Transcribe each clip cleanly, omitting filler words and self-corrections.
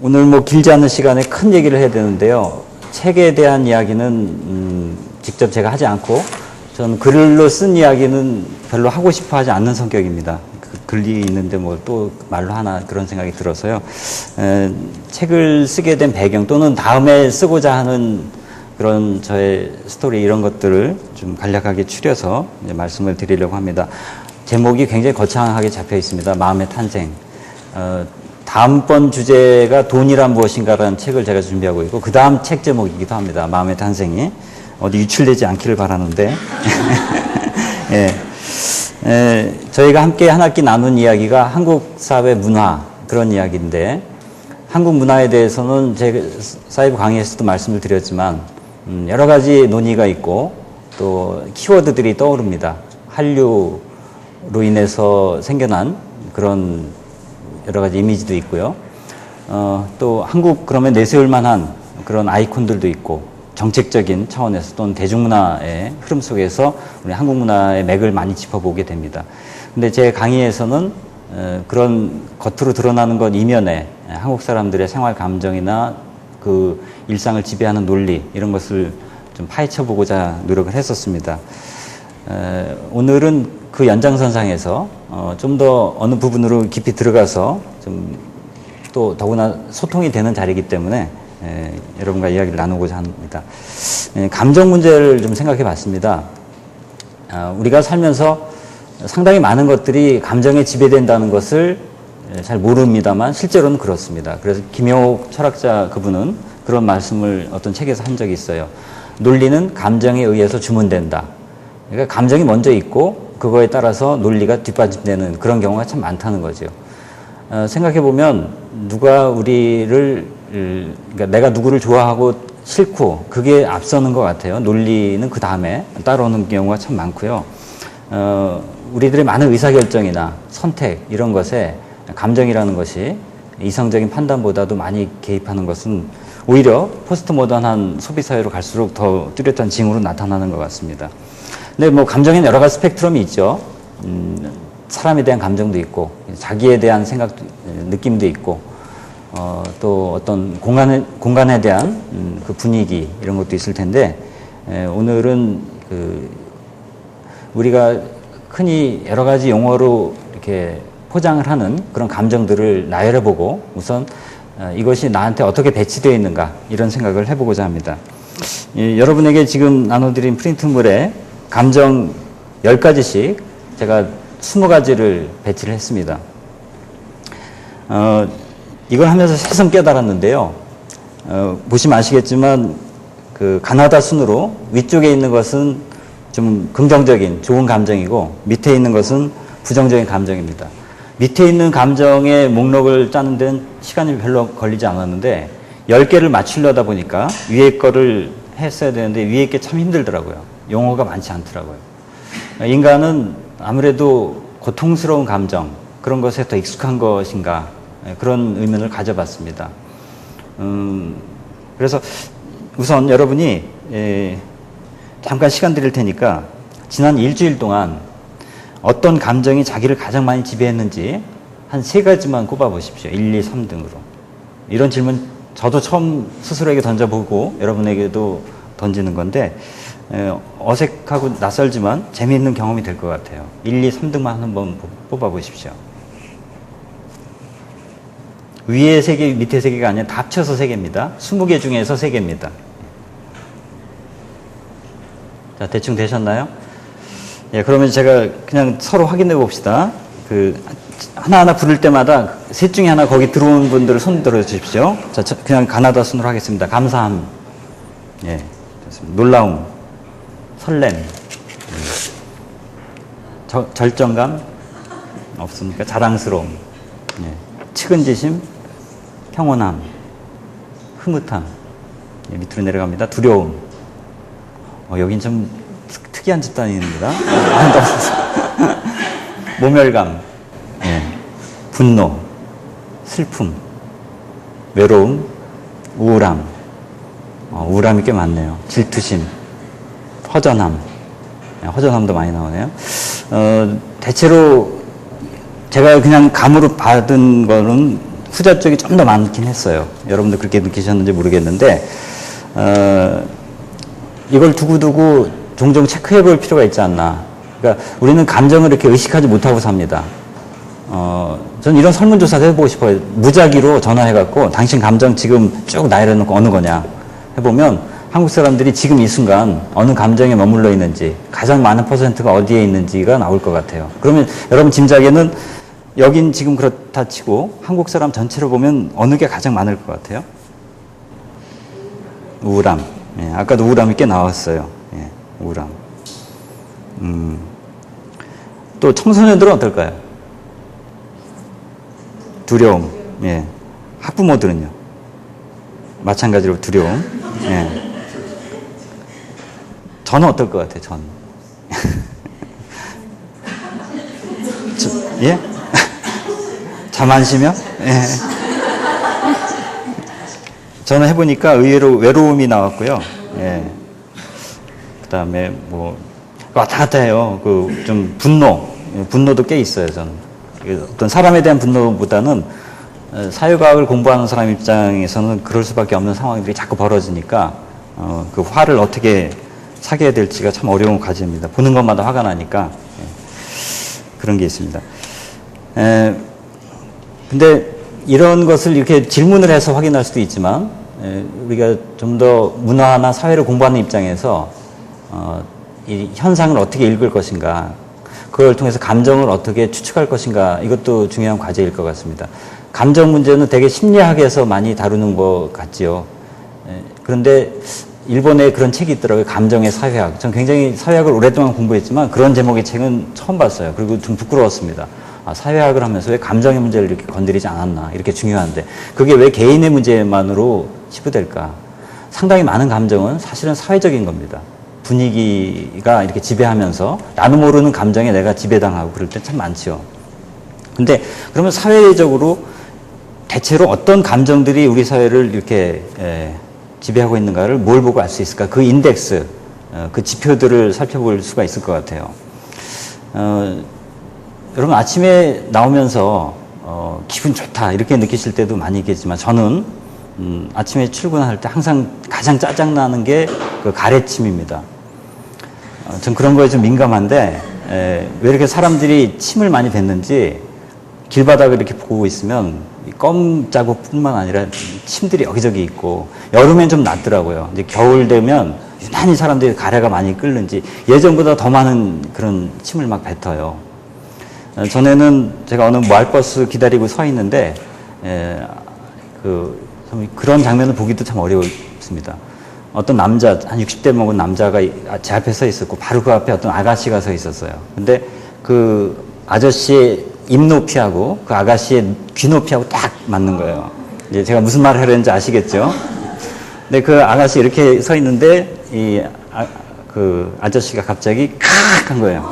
오늘 뭐 길지 않은 시간에 큰 얘기를 해야 되는데요. 책에 대한 이야기는 직접 제가 하지 않고 전 글로 쓴 이야기는 별로 하고 싶어 하지 않는 성격입니다. 글이 있는데 뭐 또 말로 하나 그런 생각이 들어서요. 책을 쓰게 된 배경 또는 다음에 쓰고자 하는 그런 저의 스토리 이런 것들을 좀 간략하게 추려서 이제 말씀을 드리려고 합니다. 제목이 굉장히 거창하게 잡혀 있습니다. 마음의 탄생. 다음번 주제가 돈이란 무엇인가라는 책을 제가 준비하고 있고 그 다음 책 제목이기도 합니다. 마음의 탄생이. 어디 유출되지 않기를 바라는데 저희가 함께 한 학기 나눈 이야기가 한국 사회 문화 그런 이야기인데 한국 문화에 대해서는 제 사이버 강의에서도 말씀을 드렸지만 여러 가지 논의가 있고 또 키워드들이 떠오릅니다. 한류로 인해서 생겨난 그런 여러 가지 이미지도 있고요. 또 한국 그러면 내세울 만한 그런 아이콘들도 있고 정책적인 차원에서 또는 대중문화의 흐름 속에서 우리 한국 문화의 맥을 많이 짚어보게 됩니다. 근데 제 강의에서는 그런 겉으로 드러나는 것 이면에 한국 사람들의 생활 감정이나 그 일상을 지배하는 논리 이런 것을 좀 파헤쳐보고자 노력을 했었습니다. 오늘은 그 연장선상에서 좀 더 어느 부분으로 깊이 들어가서 좀 또 더구나 소통이 되는 자리이기 때문에 여러분과 이야기를 나누고자 합니다. 감정 문제를 좀 생각해 봤습니다. 우리가 살면서 상당히 많은 것들이 감정에 지배된다는 것을 잘 모릅니다만 실제로는 그렇습니다. 그래서 김영옥 철학자 그분은 그런 말씀을 어떤 책에서 한 적이 있어요. 논리는 감정에 의해서 주문된다. 그러니까 감정이 먼저 있고 그거에 따라서 논리가 뒷받침되는 그런 경우가 참 많다는 거죠. 생각해 보면 누가 우리를 그러니까 내가 누구를 좋아하고 싫고 그게 앞서는 것 같아요. 논리는 그 다음에 따라오는 경우가 참 많고요. 우리들의 많은 의사결정이나 선택 이런 것에 감정이라는 것이 이성적인 판단보다도 많이 개입하는 것은 오히려 포스트 모던한 소비사회로 갈수록 더 뚜렷한 징후로 나타나는 것 같습니다. 근데 뭐 감정에는 여러 가지 스펙트럼이 있죠. 사람에 대한 감정도 있고 자기에 대한 생각, 느낌도 있고 또 어떤 공간에 대한 그 분위기 이런 것도 있을 텐데 오늘은 우리가 흔히 여러 가지 용어로 이렇게 포장을 하는 그런 감정들을 나열해보고 우선 이것이 나한테 어떻게 배치되어 있는가 이런 생각을 해보고자 합니다. 여러분에게 지금 나눠드린 프린트물에 감정 10가지씩 제가 20가지를 배치를 했습니다. 이걸 하면서 새삼 깨달았는데요. 보시면 아시겠지만 그 가나다 순으로 위쪽에 있는 것은 좀 긍정적인 좋은 감정이고 밑에 있는 것은 부정적인 감정입니다. 밑에 있는 감정의 목록을 짜는 데는 시간이 별로 걸리지 않았는데 10개를 맞추려다 보니까 위에 거를 했어야 되는데 위에 게 참 힘들더라고요. 용어가 많지 않더라고요. 인간은 아무래도 고통스러운 감정 그런 것에 더 익숙한 것인가 그런 의문을 가져봤습니다. 그래서 우선 여러분이 잠깐 시간 드릴 테니까 지난 일주일 동안 어떤 감정이 자기를 가장 많이 지배했는지 한 3가지만 꼽아보십시오. 1, 2, 3등으로. 이런 질문 저도 처음 스스로에게 던져보고 여러분에게도 던지는 건데 어색하고 낯설지만 재미있는 경험이 될 것 같아요. 1, 2, 3등만 한번 뽑아보십시오. 위에 3개, 밑에 3개가 아니라 다 합쳐서 3개입니다. 20개 중에서 3개입니다. 자, 대충 되셨나요? 예, 그러면 제가 그냥 서로 확인해 봅시다. 하나하나 부를 때마다 셋 중에 하나 거기 들어온 분들을 손 들어 주십시오. 자, 그냥 가나다 순으로 하겠습니다. 감사함. 예, 좋습니다. 놀라움. 설렘. 절정감. 없습니까? 자랑스러움. 예, 측은지심. 평온함. 흐뭇함. 예, 밑으로 내려갑니다. 두려움. 여긴 좀 특이한 집단입니다. 모멸감, 예, 분노, 슬픔, 외로움, 우울함, 우울함이 꽤 많네요. 질투심, 허전함, 허전함도 많이 나오네요. 대체로 제가 그냥 감으로 받은 거는 후자 쪽이 좀 더 많긴 했어요. 여러분도 그렇게 느끼셨는지 모르겠는데, 이걸 두고두고 종종 체크해 볼 필요가 있지 않나. 그러니까 우리는 감정을 이렇게 의식하지 못하고 삽니다. 저는 이런 설문조사도 해보고 싶어요. 무작위로 전화해갖고 당신 감정 지금 쭉 나열해 놓고 어느 거냐 해보면 한국 사람들이 지금 이 순간 어느 감정에 머물러 있는지, 가장 많은 퍼센트가 어디에 있는지가 나올 것 같아요. 그러면 여러분 짐작에는 여긴 지금 그렇다 치고 한국 사람 전체로 보면 어느 게 가장 많을 것 같아요? 우울함. 예, 아까도 우울함이 꽤 나왔어요. 예, 우울함. 또 청소년들은 어떨까요? 두려움. 예. 학부모들은요? 마찬가지로 두려움. 예. 저는 어떨 것 같아요, 전? 예? 자만시면? 예. 저는 해보니까 의외로 외로움이 나왔고요. 예. 그 다음에 뭐, 왔다 갔다 해요. 좀 분노도 꽤 있어요, 저는. 어떤 사람에 대한 분노보다는 사회과학을 공부하는 사람 입장에서는 그럴 수밖에 없는 상황들이 자꾸 벌어지니까, 그 화를 어떻게 사게 될지가 참 어려운 과제입니다. 보는 것마다 화가 나니까. 예. 그런 게 있습니다. 근데 이런 것을 이렇게 질문을 해서 확인할 수도 있지만, 우리가 좀 더 문화나 사회를 공부하는 입장에서 이 현상을 어떻게 읽을 것인가, 그걸 통해서 감정을 어떻게 추측할 것인가, 이것도 중요한 과제일 것 같습니다. 감정 문제는 되게 심리학에서 많이 다루는 것 같지요. 그런데 일본에 그런 책이 있더라고요. 감정의 사회학. 전 굉장히 사회학을 오랫동안 공부했지만 그런 제목의 책은 처음 봤어요. 그리고 좀 부끄러웠습니다. 사회학을 하면서 왜 감정의 문제를 이렇게 건드리지 않았나, 이렇게 중요한데 그게 왜 개인의 문제만으로 치부될까. 상당히 많은 감정은 사실은 사회적인 겁니다. 분위기가 이렇게 지배하면서 나도 모르는 감정에 내가 지배당하고 그럴 때 참 많죠. 근데 그러면 사회적으로 대체로 어떤 감정들이 우리 사회를 이렇게 지배하고 있는가를 뭘 보고 알 수 있을까? 그 인덱스, 그 지표들을 살펴볼 수가 있을 것 같아요. 여러분 아침에 나오면서 기분 좋다 이렇게 느끼실 때도 많이 있겠지만 저는 아침에 출근할 때 항상 가장 짜증나는 게 그 가래침입니다. 전 그런 거에 좀 민감한데 왜 이렇게 사람들이 침을 많이 뱉는지 길바닥을 이렇게 보고 있으면 껌 자국뿐만 아니라 침들이 여기저기 있고 여름엔 좀 낫더라고요. 이제 겨울 되면 유난히 사람들이 가래가 많이 끓는지 예전보다 더 많은 그런 침을 막 뱉어요. 전에는 제가 어느 마을버스 기다리고 서 있는데 그런 장면을 보기도 참 어려웠습니다. 어떤 남자, 한 60대 먹은 남자가 제 앞에 서 있었고 바로 그 앞에 어떤 아가씨가 서 있었어요. 근데 그 아저씨의 입 높이하고 그 아가씨의 귀 높이하고 딱 맞는 거예요. 이제 제가 무슨 말을 하려는지 아시겠죠? 근데 그 아가씨 이렇게 서 있는데 그 아저씨가 갑자기 칵 한 거예요.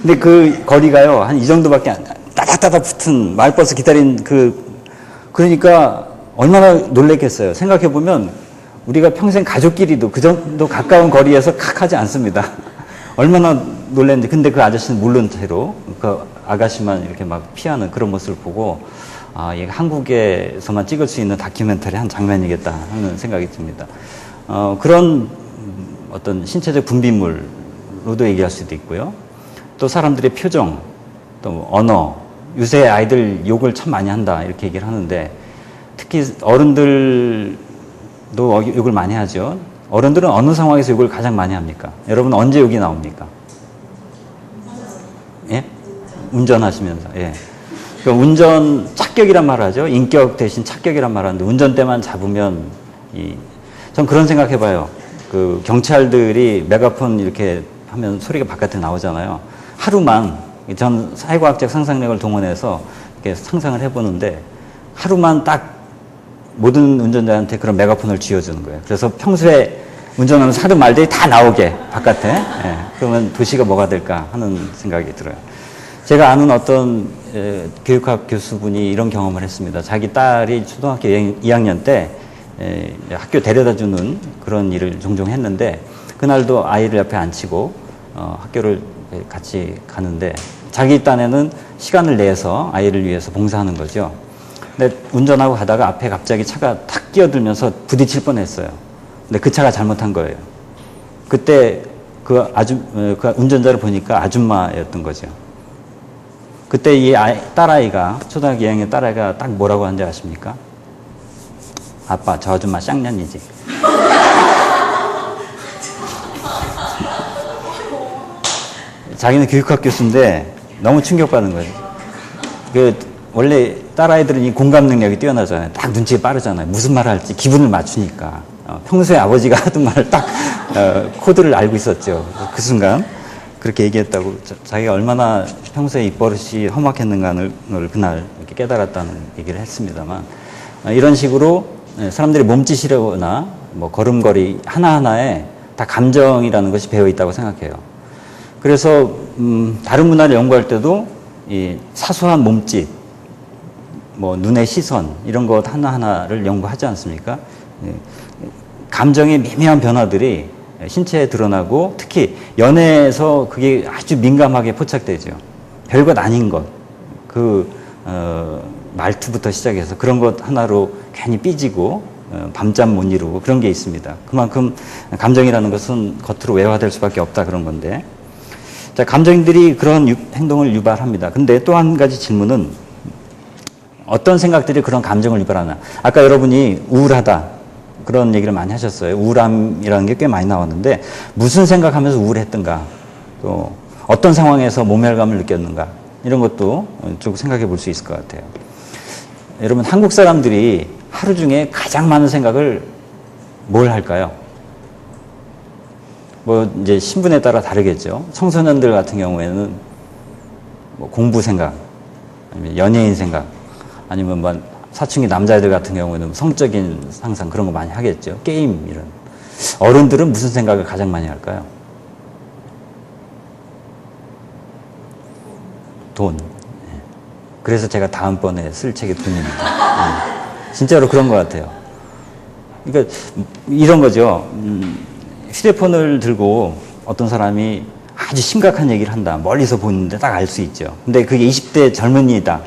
근데 그 거리가요, 한 이 정도밖에 따닥따닥 붙은 마을버스 기다린 그러니까 얼마나 놀랬겠어요. 생각해보면 우리가 평생 가족끼리도 그 정도 가까운 거리에서 칵 하지 않습니다. 얼마나 놀랐는지. 근데 그 아저씨는 모른 채로 그 아가씨만 이렇게 막 피하는 그런 모습을 보고, 이게 한국에서만 찍을 수 있는 다큐멘터리 한 장면이겠다 하는 생각이 듭니다. 그런 어떤 신체적 분비물로도 얘기할 수도 있고요. 또 사람들의 표정, 또 언어, 요새 아이들 욕을 참 많이 한다 이렇게 얘기를 하는데 특히 어른들도 욕을 많이 하죠. 어른들은 어느 상황에서 욕을 가장 많이 합니까? 여러분 언제 욕이 나옵니까? 예? 운전하시면서. 예. 그러니까 운전 착격이란 말 하죠. 인격 대신 착격이란 말 하는데 운전대만 잡으면 전 그런 생각 해봐요. 그 경찰들이 메가폰 이렇게 하면 소리가 바깥에 나오잖아요. 하루만, 전 사회과학적 상상력을 동원해서 이렇게 상상을 해보는데 하루만 딱 모든 운전자한테 그런 메가폰을 쥐어주는 거예요. 그래서 평소에 운전하면서 하루 말들이 다 나오게 바깥에. 예, 그러면 도시가 뭐가 될까 하는 생각이 들어요. 제가 아는 어떤 교육학 교수분이 이런 경험을 했습니다. 자기 딸이 초등학교 2학년 때 학교 데려다주는 그런 일을 종종 했는데 그날도 아이를 옆에 앉히고 학교를 같이 가는데 자기 딴에는 시간을 내서 아이를 위해서 봉사하는 거죠. 근데 운전하고 가다가 앞에 갑자기 차가 탁 끼어들면서 부딪힐 뻔했어요. 근데 그 차가 잘못한 거예요. 그때 그 운전자를 보니까 아줌마였던 거죠. 그때 이 딸아이가, 초등학교 2학년 딸아이가 딱 뭐라고 하는지 아십니까? 아빠, 저 아줌마 쌍년이지. 자기는 교육학 교수인데 너무 충격받은 거죠. 원래 딸아이들은 이 공감 능력이 뛰어나잖아요. 딱 눈치가 빠르잖아요. 무슨 말을 할지 기분을 맞추니까. 평소에 아버지가 하던 말을 딱 코드를 알고 있었죠. 그 순간 그렇게 얘기했다고, 자기가 얼마나 평소에 입버릇이 험악했는가를 그날 이렇게 깨달았다는 얘기를 했습니다만, 이런 식으로 사람들이 몸짓이라거나 뭐 걸음걸이 하나하나에 다 감정이라는 것이 배어 있다고 생각해요. 그래서 다른 문화를 연구할 때도 이 사소한 몸짓, 뭐 눈의 시선, 이런 것 하나하나를 연구하지 않습니까? 감정의 미묘한 변화들이 신체에 드러나고, 특히 연애에서 그게 아주 민감하게 포착되죠. 별것 아닌 것, 말투부터 시작해서 그런 것 하나로 괜히 삐지고 밤잠 못 이루고 그런 게 있습니다. 그만큼 감정이라는 것은 겉으로 외화될 수밖에 없다, 그런 건데, 자, 감정들이 그런 행동을 유발합니다. 근데 또 한 가지 질문은, 어떤 생각들이 그런 감정을 유발하나. 아까 여러분이 우울하다, 그런 얘기를 많이 하셨어요. 우울함이라는 게 꽤 많이 나왔는데, 무슨 생각하면서 우울했던가, 또 어떤 상황에서 모멸감을 느꼈는가, 이런 것도 쭉 생각해 볼 수 있을 것 같아요. 여러분, 한국 사람들이 하루 중에 가장 많은 생각을 뭘 할까요? 뭐 이제 신분에 따라 다르겠죠. 청소년들 같은 경우에는 뭐 공부 생각, 아니면 연예인 생각, 아니면 뭐 사춘기 남자애들 같은 경우에는 성적인 상상, 그런 거 많이 하겠죠. 게임, 이런. 어른들은 무슨 생각을 가장 많이 할까요? 돈. 그래서 제가 다음번에 쓸 책이 돈입니다. 진짜로 그런 것 같아요. 그러니까 이런 거죠. 휴대폰을 들고 어떤 사람이 아주 심각한 얘기를 한다. 멀리서 보는데 딱 알 수 있죠. 근데 그게 20대 젊은이다.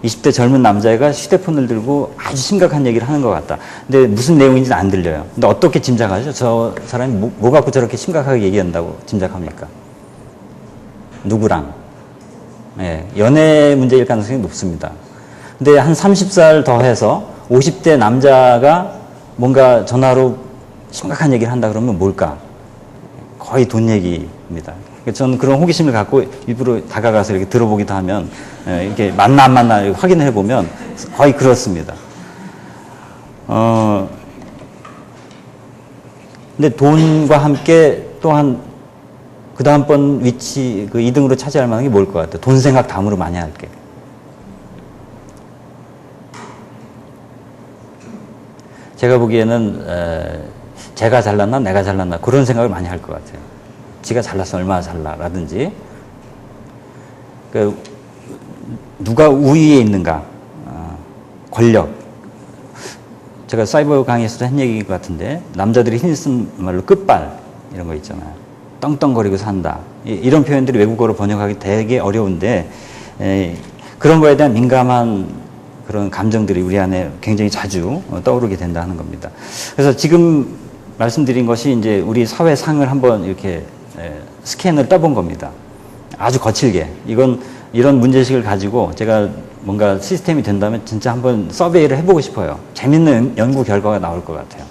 20대 젊은 남자애가 휴대폰을 들고 아주 심각한 얘기를 하는 것 같다. 근데 무슨 내용인지는 안 들려요. 근데 어떻게 짐작하죠? 저 사람이 뭐 갖고 저렇게 심각하게 얘기한다고 짐작합니까? 누구랑? 예, 연애 문제일 가능성이 높습니다. 근데 한 30살 더 해서 50대 남자가 뭔가 전화로 심각한 얘기를 한다 그러면 뭘까? 거의 돈 얘기입니다. 저는 그런 호기심을 갖고 일부러 다가가서 이렇게 들어보기도 하면, 이렇게 맞나 안 맞나 확인을 해보면 거의 그렇습니다. 근데 돈과 함께 또한 그 다음번 위치, 2등으로 차지할 만한 게 뭘 것 같아요? 돈 생각 다음으로 많이 할게. 제가 보기에는 제가 잘났나 내가 잘났나 그런 생각을 많이 할 것 같아요. 지가 잘났어 얼마나 잘나라든지, 누가 우위에 있는가, 권력. 제가 사이버 강의에서도 한 얘기인 것 같은데, 남자들이 흔히 쓰는 말로 끝발, 이런 거 있잖아요. 떵떵거리고 산다. 이런 표현들이 외국어로 번역하기 되게 어려운데, 그런 거에 대한 민감한 그런 감정들이 우리 안에 굉장히 자주 떠오르게 된다는 겁니다. 그래서 지금 말씀드린 것이 이제 우리 사회상을 한번 이렇게 스캔을 떠본 겁니다. 아주 거칠게. 이런 문제식을 가지고 제가 뭔가 시스템이 된다면 진짜 한번 서베이를 해보고 싶어요. 재밌는 연구 결과가 나올 것 같아요.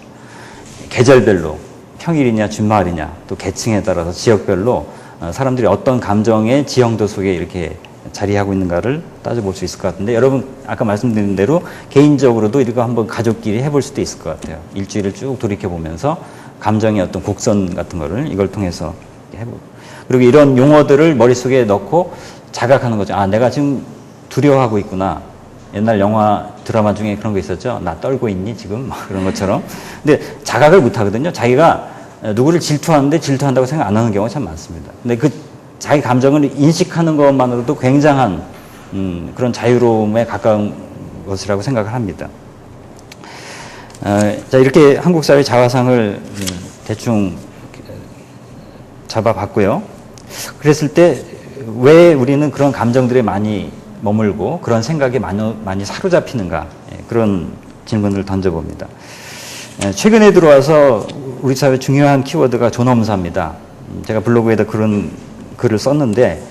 계절별로, 평일이냐 주말이냐, 또 계층에 따라서 지역별로 사람들이 어떤 감정의 지형도 속에 이렇게 자리하고 있는가를 따져볼 수 있을 것 같은데, 여러분 아까 말씀드린 대로 개인적으로도 이거 한번 가족끼리 해볼 수도 있을 것 같아요. 일주일을 쭉 돌이켜보면서 감정의 어떤 곡선 같은 거를 이걸 통해서 해보고, 그리고 이런 용어들을 머릿속에 넣고 자각하는 거죠. 아, 내가 지금 두려워하고 있구나. 옛날 영화 드라마 중에 그런 거 있었죠. 나 떨고 있니 지금? 막 그런 것처럼. 근데 자각을 못 하거든요. 자기가 누구를 질투하는데 질투한다고 생각 안 하는 경우가 참 많습니다. 근데 자기 감정을 인식하는 것만으로도 굉장한 그런 자유로움에 가까운 것이라고 생각을 합니다. 자, 이렇게 한국 사회 자화상을 대충 잡아봤고요. 그랬을 때 왜 우리는 그런 감정들에 많이 머물고 그런 생각에 많이 사로잡히는가, 그런 질문을 던져봅니다. 최근에 들어와서 우리 사회 중요한 키워드가 존엄사입니다. 제가 블로그에다 그런 글을 썼는데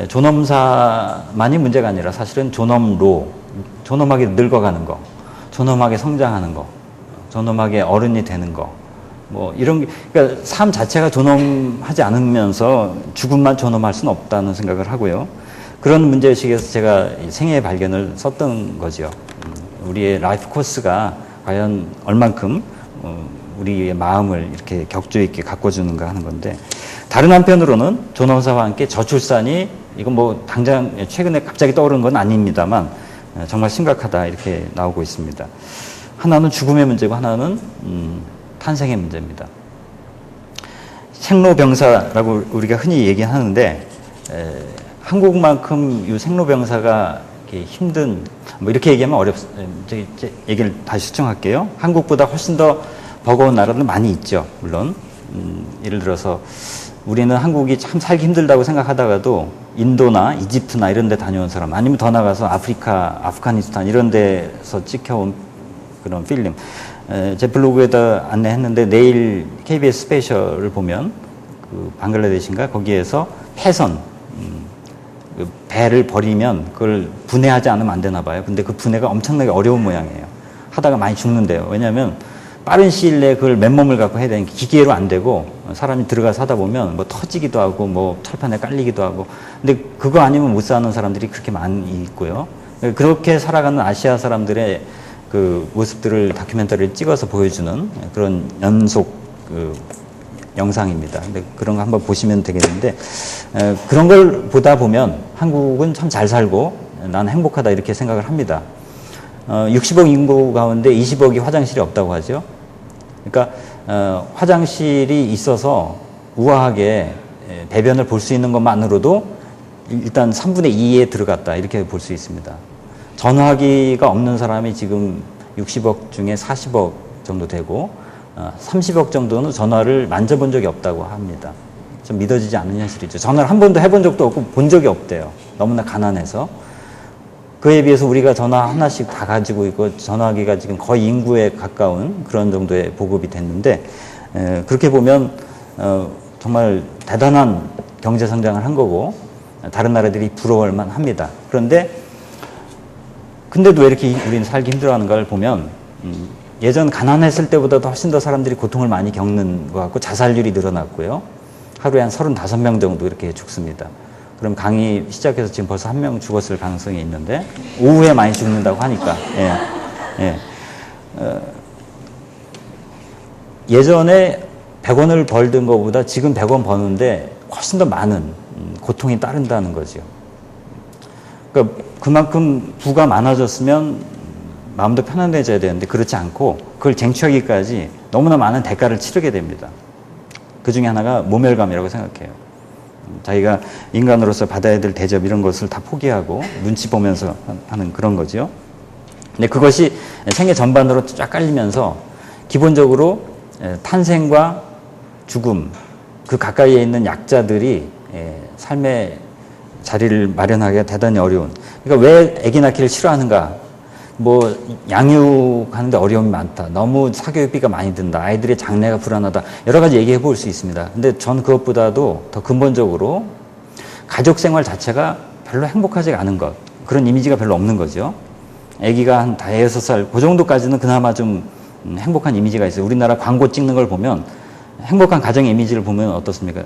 존엄사만이 문제가 아니라 사실은 존엄로, 존엄하게 늙어가는 거, 존엄하게 성장하는 거, 존엄하게 어른이 되는 거, 뭐 이런 그러니까 삶 자체가 존엄하지 않으면서 죽음만 존엄할 수는 없다는 생각을 하고요. 그런 문제의식에서 제가 생애의 발견을 썼던 거죠. 우리의 라이프 코스가 과연 얼만큼 우리의 마음을 이렇게 격조 있게 가꿔주는가 하는 건데, 다른 한편으로는 존엄사와 함께 저출산이 이건 뭐 당장 최근에 갑자기 떠오른 건 아닙니다만 정말 심각하다 이렇게 나오고 있습니다. 하나는 죽음의 문제고 하나는 탄생의 문제입니다. 생로병사라고 우리가 흔히 얘기하는데 한국만큼 이 생로병사가 이렇게 힘든 뭐 이렇게 얘기하면 제 얘기를 다시 수정할게요. 한국보다 훨씬 더 버거운 나라들 많이 있죠. 물론 예를 들어서 우리는 한국이 참 살기 힘들다고 생각하다가도 인도나 이집트나 이런 데 다녀온 사람, 아니면 더 나가서 아프리카, 아프가니스탄 이런 데서 찍혀온 그런 필름, 제 블로그에다 안내했는데 내일 KBS 스페셜을 보면 그 방글라데시인가 거기에서 해선 그 배를 버리면 그걸 분해하지 않으면 안 되나 봐요. 근데 그 분해가 엄청나게 어려운 모양이에요. 하다가 많이 죽는데요. 왜냐하면 빠른 시일 내에 그걸 맨몸을 갖고 해야 되니까 기계로 안 되고 사람이 들어가서 하다 보면 뭐 터지기도 하고 뭐 철판에 깔리기도 하고, 근데 그거 아니면 못 사는 사람들이 그렇게 많이 있고요. 그렇게 살아가는 아시아 사람들의 그 모습들을 다큐멘터리를 찍어서 보여주는 그런 연속 그 영상입니다. 근데 그런 거 한번 보시면 되겠는데, 그런 걸 보다 보면 한국은 참 잘 살고 난 행복하다 이렇게 생각을 합니다. 60억 인구 가운데 20억이 화장실이 없다고 하죠. 그러니까 화장실이 있어서 우아하게 배변을 볼 수 있는 것만으로도 일단 3분의 2에 들어갔다 이렇게 볼 수 있습니다. 전화기가 없는 사람이 지금 60억 중에 40억 정도 되고 30억 정도는 전화를 만져본 적이 없다고 합니다. 좀 믿어지지 않는 현실이죠. 전화를 한 번도 해본 적도 없고 본 적이 없대요. 너무나 가난해서. 그에 비해서 우리가 전화 하나씩 다 가지고 있고 전화기가 지금 거의 인구에 가까운 그런 정도의 보급이 됐는데, 그렇게 보면 정말 대단한 경제 성장을 한 거고 다른 나라들이 부러워할 만합니다. 근데도 왜 이렇게 우리는 살기 힘들어하는가를 보면 예전 가난했을 때보다도 훨씬 더 사람들이 고통을 많이 겪는 것 같고 자살률이 늘어났고요. 하루에 한 35명 정도 이렇게 죽습니다. 그럼 강의 시작해서 지금 벌써 1명 죽었을 가능성이 있는데 오후에 많이 죽는다고 하니까 예전에 100원을 벌던 것보다 지금 100원 버는데 훨씬 더 많은 고통이 따른다는 거죠. 그러니까 그만큼 부가 많아졌으면 마음도 편안해져야 되는데 그렇지 않고 그걸 쟁취하기까지 너무나 많은 대가를 치르게 됩니다. 그 중에 하나가 모멸감이라고 생각해요. 자기가 인간으로서 받아야 될 대접 이런 것을 다 포기하고 눈치 보면서 하는 그런 거죠. 근데 그것이 생애 전반으로 쫙 깔리면서 기본적으로 탄생과 죽음, 그 가까이에 있는 약자들이 삶의 자리를 마련하기가 대단히 어려운. 그러니까 왜 아기 낳기를 싫어하는가? 뭐 양육하는데 어려움이 많다. 너무 사교육비가 많이 든다. 아이들의 장래가 불안하다. 여러 가지 얘기해 볼 수 있습니다. 근데 전 그것보다도 더 근본적으로 가족 생활 자체가 별로 행복하지 않은 것. 그런 이미지가 별로 없는 거죠. 아기가 한 5살 그 정도까지는 그나마 좀 행복한 이미지가 있어요. 우리나라 광고 찍는 걸 보면 행복한 가정의 이미지를 보면 어떻습니까?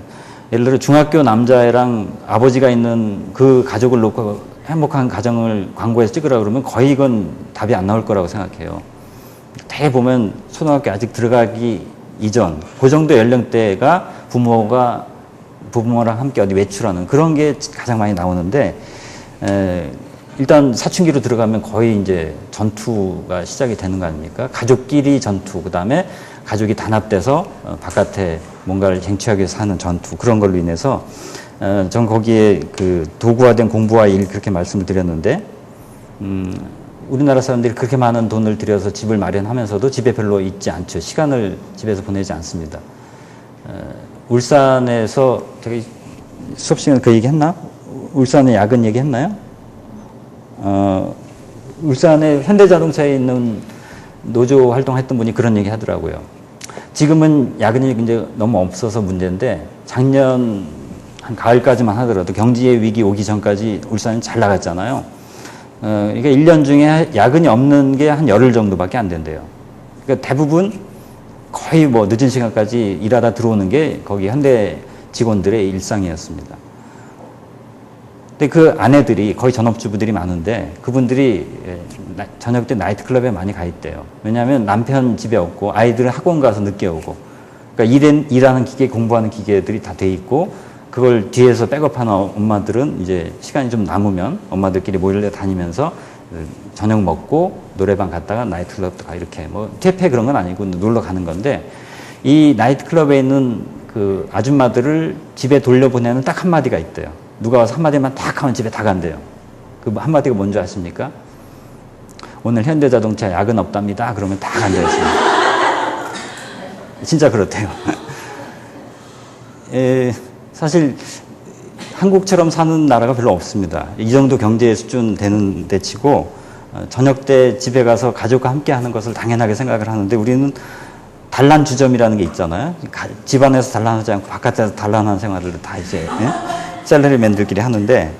예를 들어 중학교 남자애랑 아버지가 있는 그 가족을 놓고 행복한 가정을 광고에서 찍으라 그러면 거의 이건 답이 안 나올 거라고 생각해요. 대개 보면 초등학교 아직 들어가기 이전 그 정도 연령대가 부모랑 함께 어디 외출하는 그런 게 가장 많이 나오는데, 일단 사춘기로 들어가면 거의 이제 전투가 시작이 되는 거 아닙니까? 가족끼리 전투, 그 다음에 가족이 단합돼서 바깥에 뭔가를 쟁취하기 위해서 하는 전투, 그런 걸로 인해서 전 거기에 그 도구화된 공부와 일 그렇게 말씀을 드렸는데, 우리나라 사람들이 그렇게 많은 돈을 들여서 집을 마련하면서도 집에 별로 있지 않죠. 시간을 집에서 보내지 않습니다. 울산에서 저기 수업 시간에 그 얘기 했나? 울산에 야근 얘기 했나요? 울산의 현대자동차에 있는 노조 활동했던 분이 그런 얘기 하더라고요. 지금은 야근이 이제 너무 없어서 문제인데 작년 한 가을까지만 하더라도 경제 위기 오기 전까지 울산은 잘 나갔잖아요. 그러니까 1년 중에 야근이 없는 게 한 열흘 정도밖에 안 된대요. 그러니까 대부분 거의 뭐 늦은 시간까지 일하다 들어오는 게 거기 현대 직원들의 일상이었습니다. 근데 그 아내들이 거의 전업주부들이 많은데 그분들이 저녁 때 나이트클럽에 많이 가 있대요. 왜냐하면 남편 집에 없고 아이들은 학원 가서 늦게 오고, 그러니까 일하는 기계, 공부하는 기계들이 다 돼 있고, 그걸 뒤에서 백업하는 엄마들은 이제 시간이 좀 남으면 엄마들끼리 몰려 다니면서 저녁 먹고 노래방 갔다가 나이트클럽도 가, 이렇게 뭐 퇴폐 그런 건 아니고 놀러 가는 건데, 이 나이트클럽에 있는 그 아줌마들을 집에 돌려보내는 딱 한마디가 있대요. 누가 와서 한마디만 딱 하면 집에 다 간대요. 그 한마디가 뭔지 아십니까? 오늘 현대자동차 야근 없답니다. 그러면 다 간대요. 진짜 그렇대요. 사실 한국처럼 사는 나라가 별로 없습니다. 이 정도 경제 수준 되는 데 치고 저녁 때 집에 가서 가족과 함께 하는 것을 당연하게 생각을 하는데, 우리는 단란 주점이라는 게 있잖아요. 집안에서 단란하지 않고 바깥에서 단란한 생활을 다 이제 셀러리맨들끼리 하는데,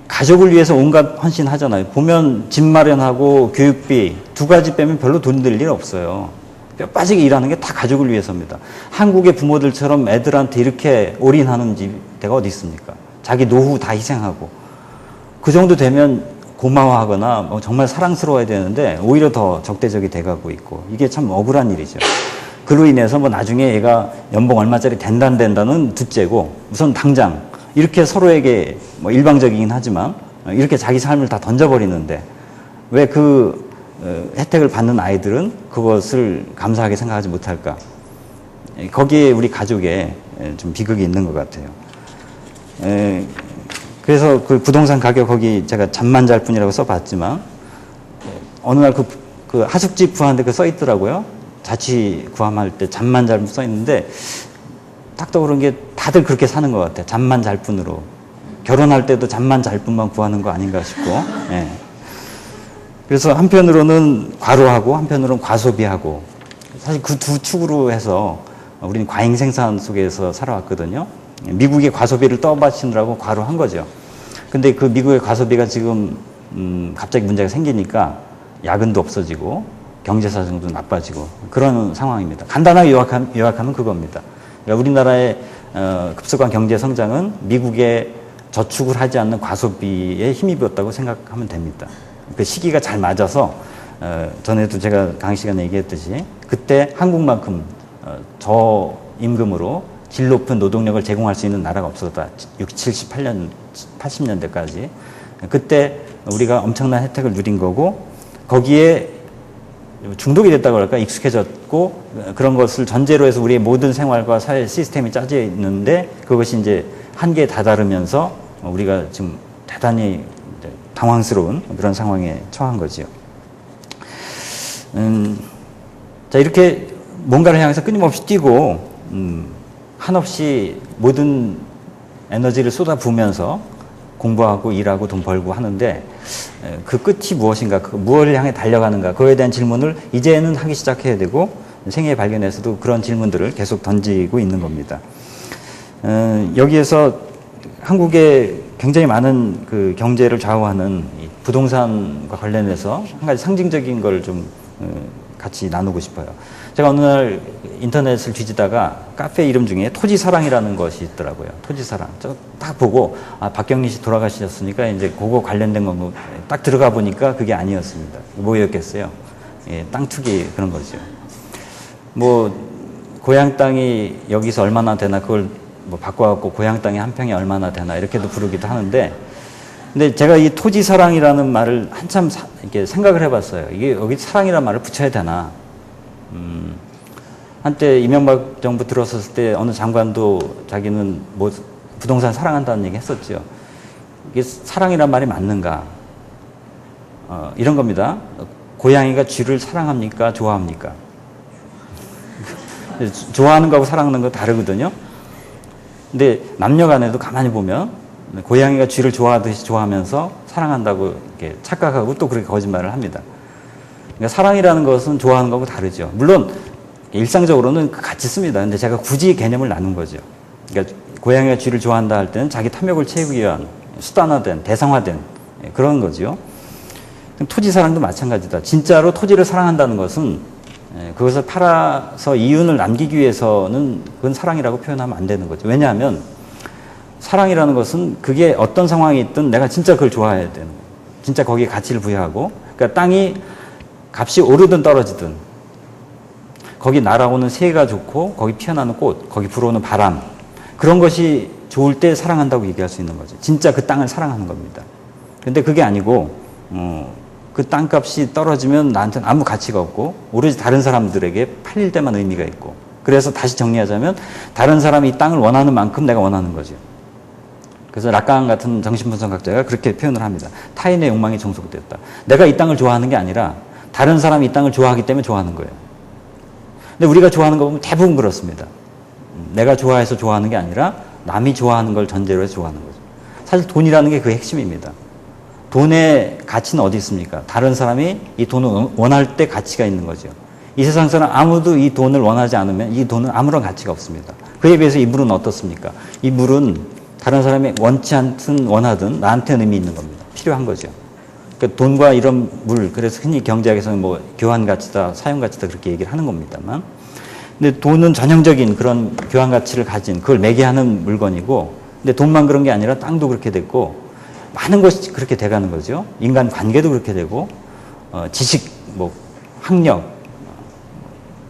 가족을 위해서 온갖 헌신하잖아요. 보면 집 마련하고 교육비 두 가지 빼면 별로 돈 들 일 없어요. 뼈 빠지게 일하는 게 다 가족을 위해서입니다. 한국의 부모들처럼 애들한테 이렇게 올인하는 데가 어디 있습니까? 자기 노후 다 희생하고. 그 정도 되면 고마워하거나 뭐 정말 사랑스러워야 되는데 오히려 더 적대적이 돼가고 있고, 이게 참 억울한 일이죠. 그로 인해서 뭐 나중에 얘가 연봉 얼마짜리 된다는 둘째고, 우선 당장 이렇게 서로에게 뭐 일방적이긴 하지만 이렇게 자기 삶을 다 던져버리는데, 왜 그 혜택을 받는 아이들은 그것을 감사하게 생각하지 못할까? 거기에 우리 가족에 좀 비극이 있는 것 같아요. 그래서 그 부동산 가격 거기 제가 잠만 잘 뿐이라고 써봤지만, 어느 날 그 하숙집 구하는데 그 써 있더라고요. 자취 구함할 때 잠만 잘 뿐 써 있는데, 딱 떠오른 게 다들 그렇게 사는 것 같아요. 잠만 잘 뿐으로. 결혼할 때도 잠만 잘 뿐만 구하는 거 아닌가 싶고. 예. 그래서 한편으로는 과로하고 한편으로는 과소비하고, 사실 그 두 축으로 해서 우리는 과잉 생산 속에서 살아왔거든요. 미국의 과소비를 떠받치느라고 과로한 거죠. 근데 그 미국의 과소비가 지금 갑자기 문제가 생기니까 야근도 없어지고 경제 사정도 나빠지고 그런 상황입니다. 간단하게 요약하면 그겁니다. 그러니까 우리나라의 급속한 경제 성장은 미국의 저축을 하지 않는 과소비에 힘입었다고 생각하면 됩니다. 그 시기가 잘 맞아서 전에도 제가 강의 시간에 얘기했듯이 그때 한국만큼 저임금으로 질 높은 노동력을 제공할 수 있는 나라가 없었다. 60, 78년, 80년대까지. 그때 우리가 엄청난 혜택을 누린 거고, 거기에 중독이 됐다고 할까, 익숙해졌고, 그런 것을 전제로 해서 우리의 모든 생활과 사회 시스템이 짜져 있는데, 그것이 이제 한계에 다다르면서 우리가 지금 대단히 당황스러운 그런 상황에 처한 거지요. 자, 이렇게 뭔가를 향해서 끊임없이 뛰고, 한없이 모든 에너지를 쏟아부으면서 공부하고 일하고 돈 벌고 하는데, 그 끝이 무엇인가, 무엇을 향해 달려가는가, 그거에 대한 질문을 이제는 하기 시작해야 되고, 생애 발견에서도 그런 질문들을 계속 던지고 있는 겁니다. 여기에서 한국의 굉장히 많은 그 경제를 좌우하는 이 부동산과 관련해서 한 가지 상징적인 걸 좀 같이 나누고 싶어요. 제가 어느 날 인터넷을 뒤지다가 카페 이름 중에 토지사랑이라는 것이 있더라고요. 토지사랑. 저 딱 보고, 아, 박경리 씨 돌아가셨으니까 이제 그거 관련된 건 딱 들어가 보니까 그게 아니었습니다. 뭐였겠어요? 예, 땅 투기 그런 거죠. 뭐, 고향 땅이 여기서 얼마나 되나 그걸 뭐 바꿔갖고 고향 땅이 한 평이 얼마나 되나 이렇게도 부르기도 하는데, 근데 제가 이 토지사랑이라는 말을 한참 이렇게 생각을 해봤어요. 이게 여기 사랑이라는 말을 붙여야 되나? 한때 이명박 정부 들어섰을 때 어느 장관도 자기는 뭐 부동산 사랑한다는 얘기 했었죠. 이게 사랑이란 말이 맞는가? 이런 겁니다. 고양이가 쥐를 사랑합니까? 좋아합니까? 좋아하는 거하고 사랑하는 거 다르거든요. 근데 남녀 간에도 가만히 보면 고양이가 쥐를 좋아하듯이 좋아하면서 사랑한다고 이렇게 착각하고 또 그렇게 거짓말을 합니다. 그러니까 사랑이라는 것은 좋아하는 거하고 다르죠. 물론 일상적으로는 같이 씁니다. 근데 제가 굳이 개념을 나눈 거죠. 그러니까 고양이가 쥐를 좋아한다 할 때는 자기 탐욕을 채우기 위한 수단화된, 대상화된 그런 거죠. 토지 사랑도 마찬가지다. 진짜로 토지를 사랑한다는 것은 그것을 팔아서 이윤을 남기기 위해서는 그건 사랑이라고 표현하면 안 되는 거죠. 왜냐하면 사랑이라는 것은 그게 어떤 상황이 있든 내가 진짜 그걸 좋아해야 되는 거예요. 진짜 거기에 가치를 부여하고, 그러니까 땅이 값이 오르든 떨어지든 거기 날아오는 새가 좋고 거기 피어나는 꽃, 거기 불어오는 바람, 그런 것이 좋을 때 사랑한다고 얘기할 수 있는 거죠. 진짜 그 땅을 사랑하는 겁니다. 근데 그게 아니고 그 땅값이 떨어지면 나한테는 아무 가치가 없고 오로지 다른 사람들에게 팔릴 때만 의미가 있고, 그래서 다시 정리하자면 다른 사람이 이 땅을 원하는 만큼 내가 원하는 거죠. 그래서 락강 같은 정신분석학자가 그렇게 표현을 합니다. 타인의 욕망이 종속되었다. 내가 이 땅을 좋아하는 게 아니라 다른 사람이 이 땅을 좋아하기 때문에 좋아하는 거예요. 근데 우리가 좋아하는 거 보면 대부분 그렇습니다. 내가 좋아해서 좋아하는 게 아니라 남이 좋아하는 걸 전제로 해서 좋아하는 거죠. 사실 돈이라는 게 그 핵심입니다. 돈의 가치는 어디 있습니까? 다른 사람이 이 돈을 원할 때 가치가 있는 거죠. 이 세상 사람 아무도 이 돈을 원하지 않으면 이 돈은 아무런 가치가 없습니다. 그에 비해서 이 물은 어떻습니까? 이 물은 다른 사람이 원치 않든 원하든 나한테는 의미 있는 겁니다. 필요한 거죠. 그러니까 돈과 이런 물, 그래서 흔히 경제학에서는 뭐 교환 가치다, 사용 가치다 그렇게 얘기를 하는 겁니다만, 근데 돈은 전형적인 그런 교환 가치를 가진, 그걸 매개하는 물건이고, 근데 돈만 그런 게 아니라 땅도 그렇게 됐고 많은 것이 그렇게 돼가는 거죠. 인간 관계도 그렇게 되고 지식, 뭐 학력,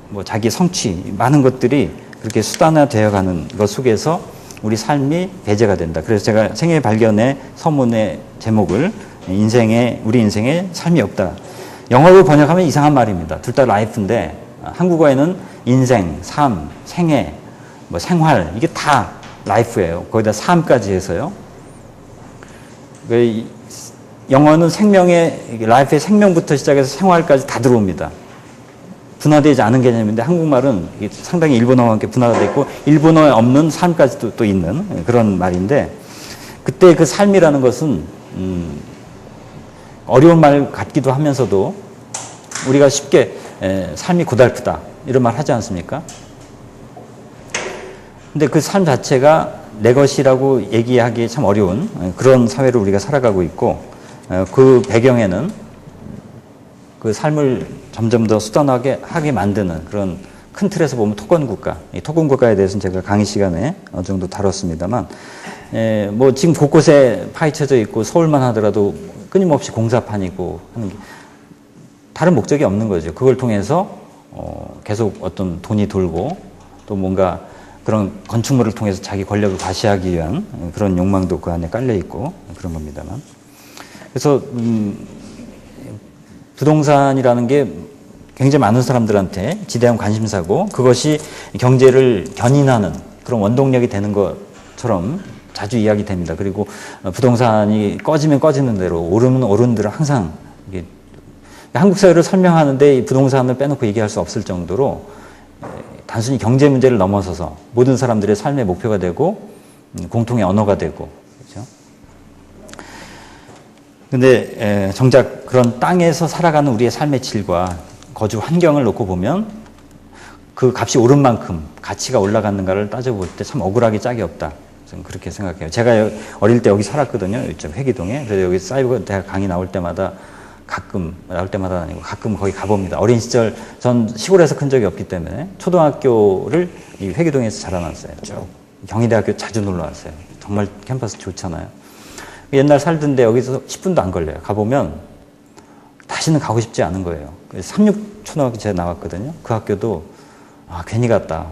뭐 자기 성취, 많은 것들이 그렇게 수단화되어가는 것 속에서 우리 삶이 배제가 된다. 그래서 제가 생애 발견의 서문의 제목을 우리 인생에 삶이 없다. 영어로 번역하면 이상한 말입니다. 둘 다 라이프인데 한국어에는 인생, 삶, 생애, 뭐 생활, 이게 다 라이프예요. 거기다 삶까지 해서요. 영어는 생명의, 라이프의 생명부터 시작해서 생활까지 다 들어옵니다. 분화되지 않은 개념인데 한국말은 상당히 일본어와 함께 분화가 되어 있고 일본어에 없는 삶까지도 또 있는 그런 말인데, 그때 그 삶이라는 것은 어려운 말 같기도 하면서도 우리가 쉽게 삶이 고달프다 이런 말 하지 않습니까? 근데 그 삶 자체가 내 것이라고 얘기하기 참 어려운 그런 사회를 우리가 살아가고 있고, 그 배경에는 그 삶을 점점 더 수단화하게 만드는 그런 큰 틀에서 보면 토건국가, 이 토건국가에 대해서는 제가 강의 시간에 어느 정도 다뤘습니다만, 뭐 지금 곳곳에 파헤쳐져 있고 서울만 하더라도 끊임없이 공사판이고 하는 게 다른 목적이 없는 거죠. 그걸 통해서 계속 어떤 돈이 돌고 또 뭔가 그런 건축물을 통해서 자기 권력을 과시하기 위한 그런 욕망도 그 안에 깔려 있고 그런 겁니다만, 그래서 부동산이라는 게 굉장히 많은 사람들한테 지대한 관심사고 그것이 경제를 견인하는 그런 원동력이 되는 것처럼 자주 이야기됩니다. 그리고 부동산이 꺼지면 꺼지는 대로 오르면 오르는 대로 항상 이게 한국 사회를 설명하는데 이 부동산을 빼놓고 얘기할 수 없을 정도로 단순히 경제 문제를 넘어서서 모든 사람들의 삶의 목표가 되고 공통의 언어가 되고, 그렇죠? 근데 정작 그런 땅에서 살아가는 우리의 삶의 질과 거주 환경을 놓고 보면 그 값이 오른 만큼 가치가 올라갔는가를 따져볼 때 참 억울하기 짝이 없다. 저는 그렇게 생각해요. 제가 어릴 때 여기 살았거든요. 이쪽 회기동에. 그래서 여기 사이버 대학 강의 나올 때마다 나올 때마다 아니고 가끔 거기 가봅니다. 어린 시절 전 시골에서 큰 적이 없기 때문에 초등학교를 이 회기동에서 자라났어요. 쭉 경희대학교 자주 놀러 왔어요. 정말 캠퍼스 좋잖아요. 옛날 살던데 여기서 10분도 안 걸려요. 가보면 다시는 가고 싶지 않은 거예요. 삼육초등학교 제가 나왔거든요. 그 학교도 괜히 갔다.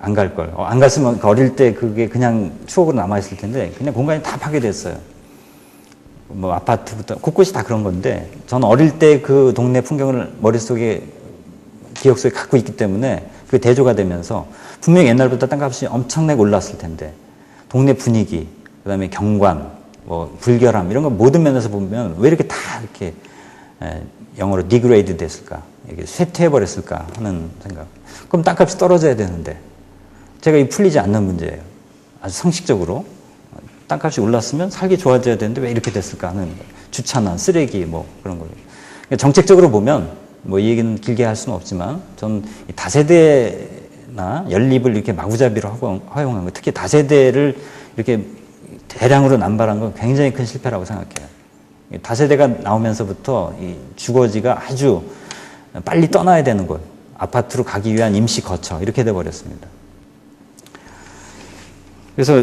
안 갈 걸. 안 갔으면 어릴 때 그게 그냥 추억으로 남아있을 텐데 그냥 공간이 다 파괴됐어요. 뭐 아파트부터 곳곳이 다 그런 건데 저는 어릴 때 그 동네 풍경을 머릿속에 기억 속에 갖고 있기 때문에 그게 대조가 되면서 분명히 옛날부터 땅값이 엄청나게 올랐을 텐데 동네 분위기, 그다음에 경관, 뭐 불결함 이런 거 모든 면에서 보면 왜 이렇게 다 이렇게 영어로 디그레이드 됐을까, 이게 쇠퇴해 버렸을까 하는 생각. 그럼 땅값이 떨어져야 되는데 제가 이 풀리지 않는 문제예요. 아주 상식적으로 땅값이 올랐으면 살기 좋아져야 되는데 왜 이렇게 됐을까 하는 주차나 쓰레기 뭐 그런 거. 그러니까 정책적으로 보면 뭐 이 얘기는 길게 할 수는 없지만 전 다세대나 연립을 이렇게 마구잡이로 허용한 거, 특히 다세대를 이렇게 대량으로 남발한 건 굉장히 큰 실패라고 생각해요. 다세대가 나오면서부터 이 주거지가 아주 빨리 떠나야 되는 곳, 아파트로 가기 위한 임시 거처 이렇게 돼버렸습니다. 그래서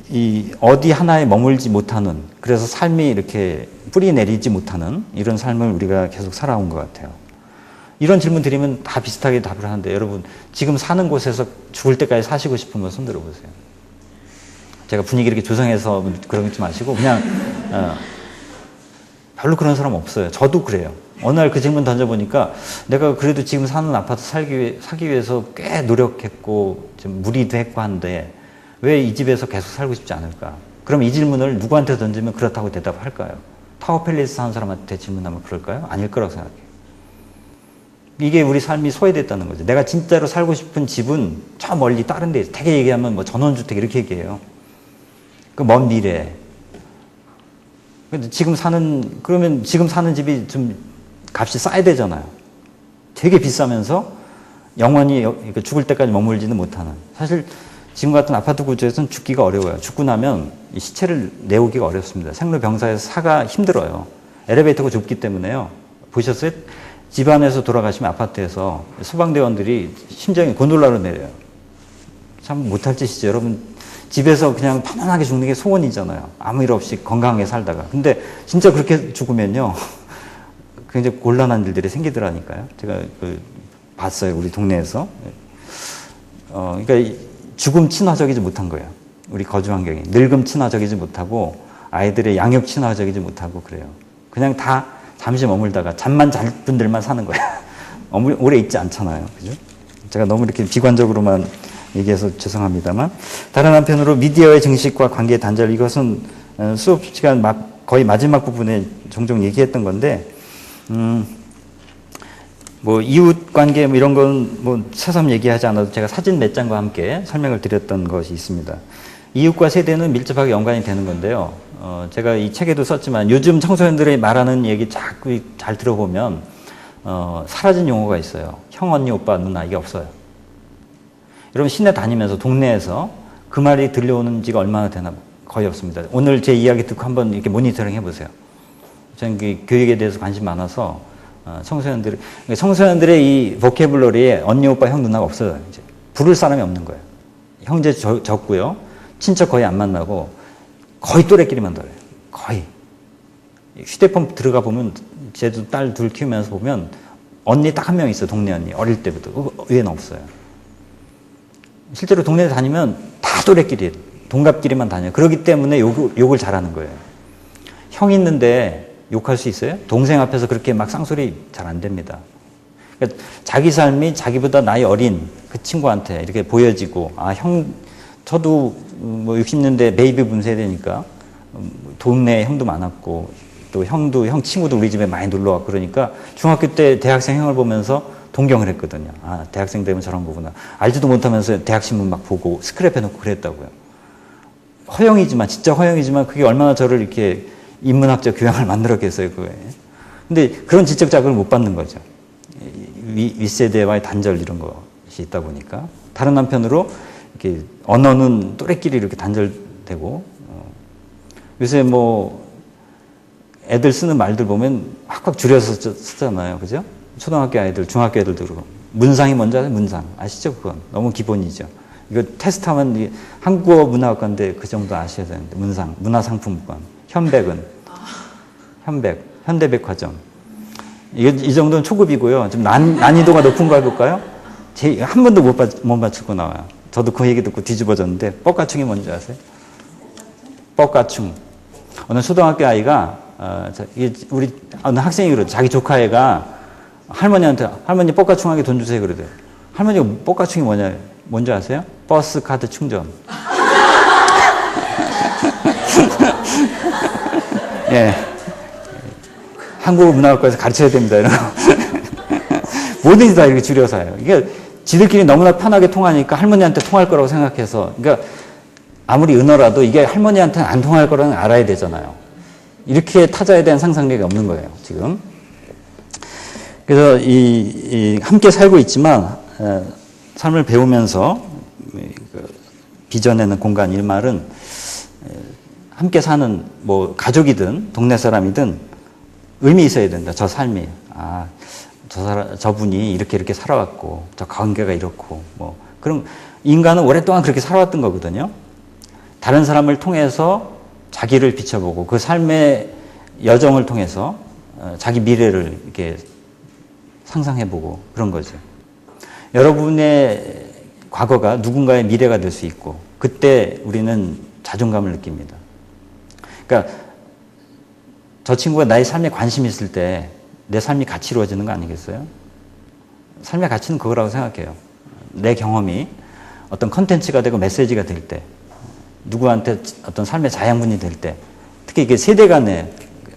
이 어디 하나에 머물지 못하는, 그래서 삶이 이렇게 뿌리 내리지 못하는 이런 삶을 우리가 계속 살아온 것 같아요. 이런 질문 드리면 다 비슷하게 답을 하는데, 여러분 지금 사는 곳에서 죽을 때까지 사시고 싶으면 손 들어보세요. 제가 분위기 이렇게 조성해서 그러지 마시고 그냥 별로 그런 사람 없어요. 저도 그래요. 어느 날 그 질문 던져보니까 내가 그래도 지금 사는 아파트 사기 위해서 꽤 노력했고 좀 무리도 했고 한데 왜 이 집에서 계속 살고 싶지 않을까? 그럼 이 질문을 누구한테 던지면 그렇다고 대답할까요? 타워팰리스 사는 사람한테 질문하면 그럴까요? 아닐 거라고 생각해요. 이게 우리 삶이 소외됐다는 거죠. 내가 진짜로 살고 싶은 집은 저 멀리 다른 데 있어. 되게 얘기하면 뭐 전원주택 이렇게 얘기해요. 그 먼 미래. 근데 그러면 지금 사는 집이 좀 값이 싸야 되잖아요. 되게 비싸면서 영원히 죽을 때까지 머물지는 못하는. 사실 지금 같은 아파트 구조에서는 죽기가 어려워요. 죽고 나면 이 시체를 내오기가 어렵습니다. 생로병사에서 사가 힘들어요. 엘리베이터가 좁기 때문에요. 보셨어요? 집안에서 돌아가시면 아파트에서 소방대원들이 심장이 곤돌라로 내려요. 참 못할 짓이죠. 여러분 집에서 그냥 편안하게 죽는 게 소원이잖아요. 아무 일 없이 건강하게 살다가. 근데 진짜 그렇게 죽으면요 굉장히 곤란한 일들이 생기더라니까요. 제가 봤어요. 우리 동네에서. 그러니까 죽음 친화적이지 못한 거예요. 우리 거주 환경이. 늙음 친화적이지 못하고 아이들의 양육 친화적이지 못하고 그래요. 그냥 다 잠시 머물다가 잠만 잘 분들만 사는 거예요. 오래 있지 않잖아요. 그죠? 제가 너무 이렇게 비관적으로만 얘기해서 죄송합니다만, 다른 한편으로 미디어의 증식과 관계의 단절, 이것은 수업 시간 거의 마지막 부분에 종종 얘기했던 건데, 뭐 이웃 관계 뭐 이런 건 뭐 새삼 얘기하지 않아도 제가 사진 몇 장과 함께 설명을 드렸던 것이 있습니다. 이웃과 세대는 밀접하게 연관이 되는 건데요. 제가 이 책에도 썼지만 요즘 청소년들이 말하는 얘기 자꾸 잘 들어보면 사라진 용어가 있어요. 형, 언니, 오빠, 누나 이게 없어요. 여러분 시내 다니면서 동네에서 그 말이 들려오는 지가 얼마나 되나 거의 없습니다. 오늘 제 이야기 듣고 한번 이렇게 모니터링 해보세요. 저는 교육에 대해서 관심 많아서 청소년들의 이 보캐블러리에 언니, 오빠, 형, 누나가 없어요. 이제 부를 사람이 없는 거예요. 형제 적고요. 친척 거의 안 만나고 거의 또래끼리만 놀아요. 거의. 휴대폰 들어가 보면 쟤도 딸 둘 키우면서 보면 언니 딱 한 명 있어요. 동네 언니. 어릴 때부터. 위에는 없어요. 실제로 동네에 다니면 다 또래끼리 동갑끼리만 다녀요. 그렇기 때문에 욕을 잘하는 거예요. 형 있는데 욕할 수 있어요? 동생 앞에서 그렇게 막 쌍소리 잘 안 됩니다. 그러니까 자기 삶이 자기보다 나이 어린 그 친구한테 이렇게 보여지고, 저도 뭐 60년대 베이비 붐 세대니까 동네에 형도 많았고 또 형 친구도 우리 집에 많이 놀러 왔고 그러니까 중학교 때 대학생 형을 보면서 동경을 했거든요. 대학생 되면 저런 거구나. 알지도 못하면서 대학신문 막 보고 스크랩 해놓고 그랬다고요. 진짜 허영이지만 그게 얼마나 저를 이렇게 인문학적 교양을 만들었겠어요, 그거에. 근데 그런 지적 자극을 못 받는 거죠. 윗세대와의 단절 이런 것이 있다 보니까. 다른 한편으로 이렇게 언어는 또래끼리 이렇게 단절되고, 요새 뭐 애들 쓰는 말들 보면 확확 줄여서 쓰잖아요. 그죠? 초등학교 아이들, 중학교 애들도 그러고. 문상이 뭔지 아세요? 문상. 아시죠? 그건. 너무 기본이죠. 이거 테스트하면 한국어 문화학과인데 그 정도 아셔야 되는데. 문상, 문화상품권. 현백은. 현대백화점. 이 정도는 초급이고요. 좀 난이도가 높은 거 해볼까요? 한 번도 못 맞추고 나와요. 저도 그 얘기 듣고 뒤집어졌는데, 뻑가충이 뭔지 아세요? 뻑가충. 어느 초등학교 아이가, 우리 어느 학생이 그러죠. 자기 조카애가 할머니한테, 할머니 뻑가충하게 돈 주세요. 그러대요. 할머니가 뻑가충이 뭔지 아세요? 버스 카드 충전. 예. 한국어 문화학과에서 가르쳐야 됩니다. 이런 거. 뭐든지 다 이렇게 줄여서 해요. 이게 지들끼리 너무나 편하게 통하니까 할머니한테 통할 거라고 생각해서. 그러니까 아무리 은어라도 이게 할머니한테는 안 통할 거라는 알아야 되잖아요. 이렇게 타자에 대한 상상력이 없는 거예요, 지금. 그래서 함께 살고 있지만 삶을 배우면서 빚어내는 공간, 이 말은 함께 사는 뭐 가족이든 동네 사람이든 의미 있어야 된다. 저 삶이. 저분이 이렇게 살아왔고, 저 관계가 이렇고, 뭐. 그럼 인간은 오랫동안 그렇게 살아왔던 거거든요. 다른 사람을 통해서 자기를 비춰보고 그 삶의 여정을 통해서 자기 미래를 이렇게 상상해보고 그런 거죠. 여러분의 과거가 누군가의 미래가 될 수 있고 그때 우리는 자존감을 느낍니다. 그러니까 저 친구가 나의 삶에 관심이 있을 때 내 삶이 같이 이루어지는 거 아니겠어요? 삶의 가치는 그거라고 생각해요. 내 경험이 어떤 컨텐츠가 되고 메시지가 될 때, 누구한테 어떤 삶의 자양분이 될 때, 특히 이게 세대 간에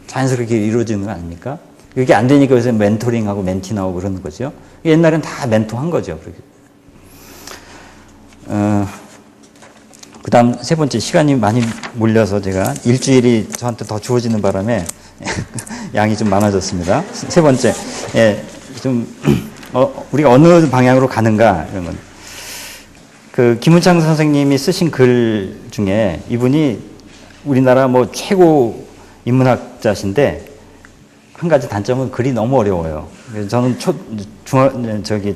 자연스럽게 이루어지는 거 아닙니까? 그게 안 되니까 요새 멘토링하고 멘티 나오고 그러는 거죠. 옛날엔 다 멘토한 거죠. 그 다음 세 번째, 시간이 많이 몰려서 제가 일주일이 저한테 더 주어지는 바람에 양이 좀 많아졌습니다. 세 번째, 우리가 어느 방향으로 가는가, 이런 건. 김은창 선생님이 쓰신 글 중에 이분이 우리나라 뭐 최고 인문학자신데 한 가지 단점은 글이 너무 어려워요. 저는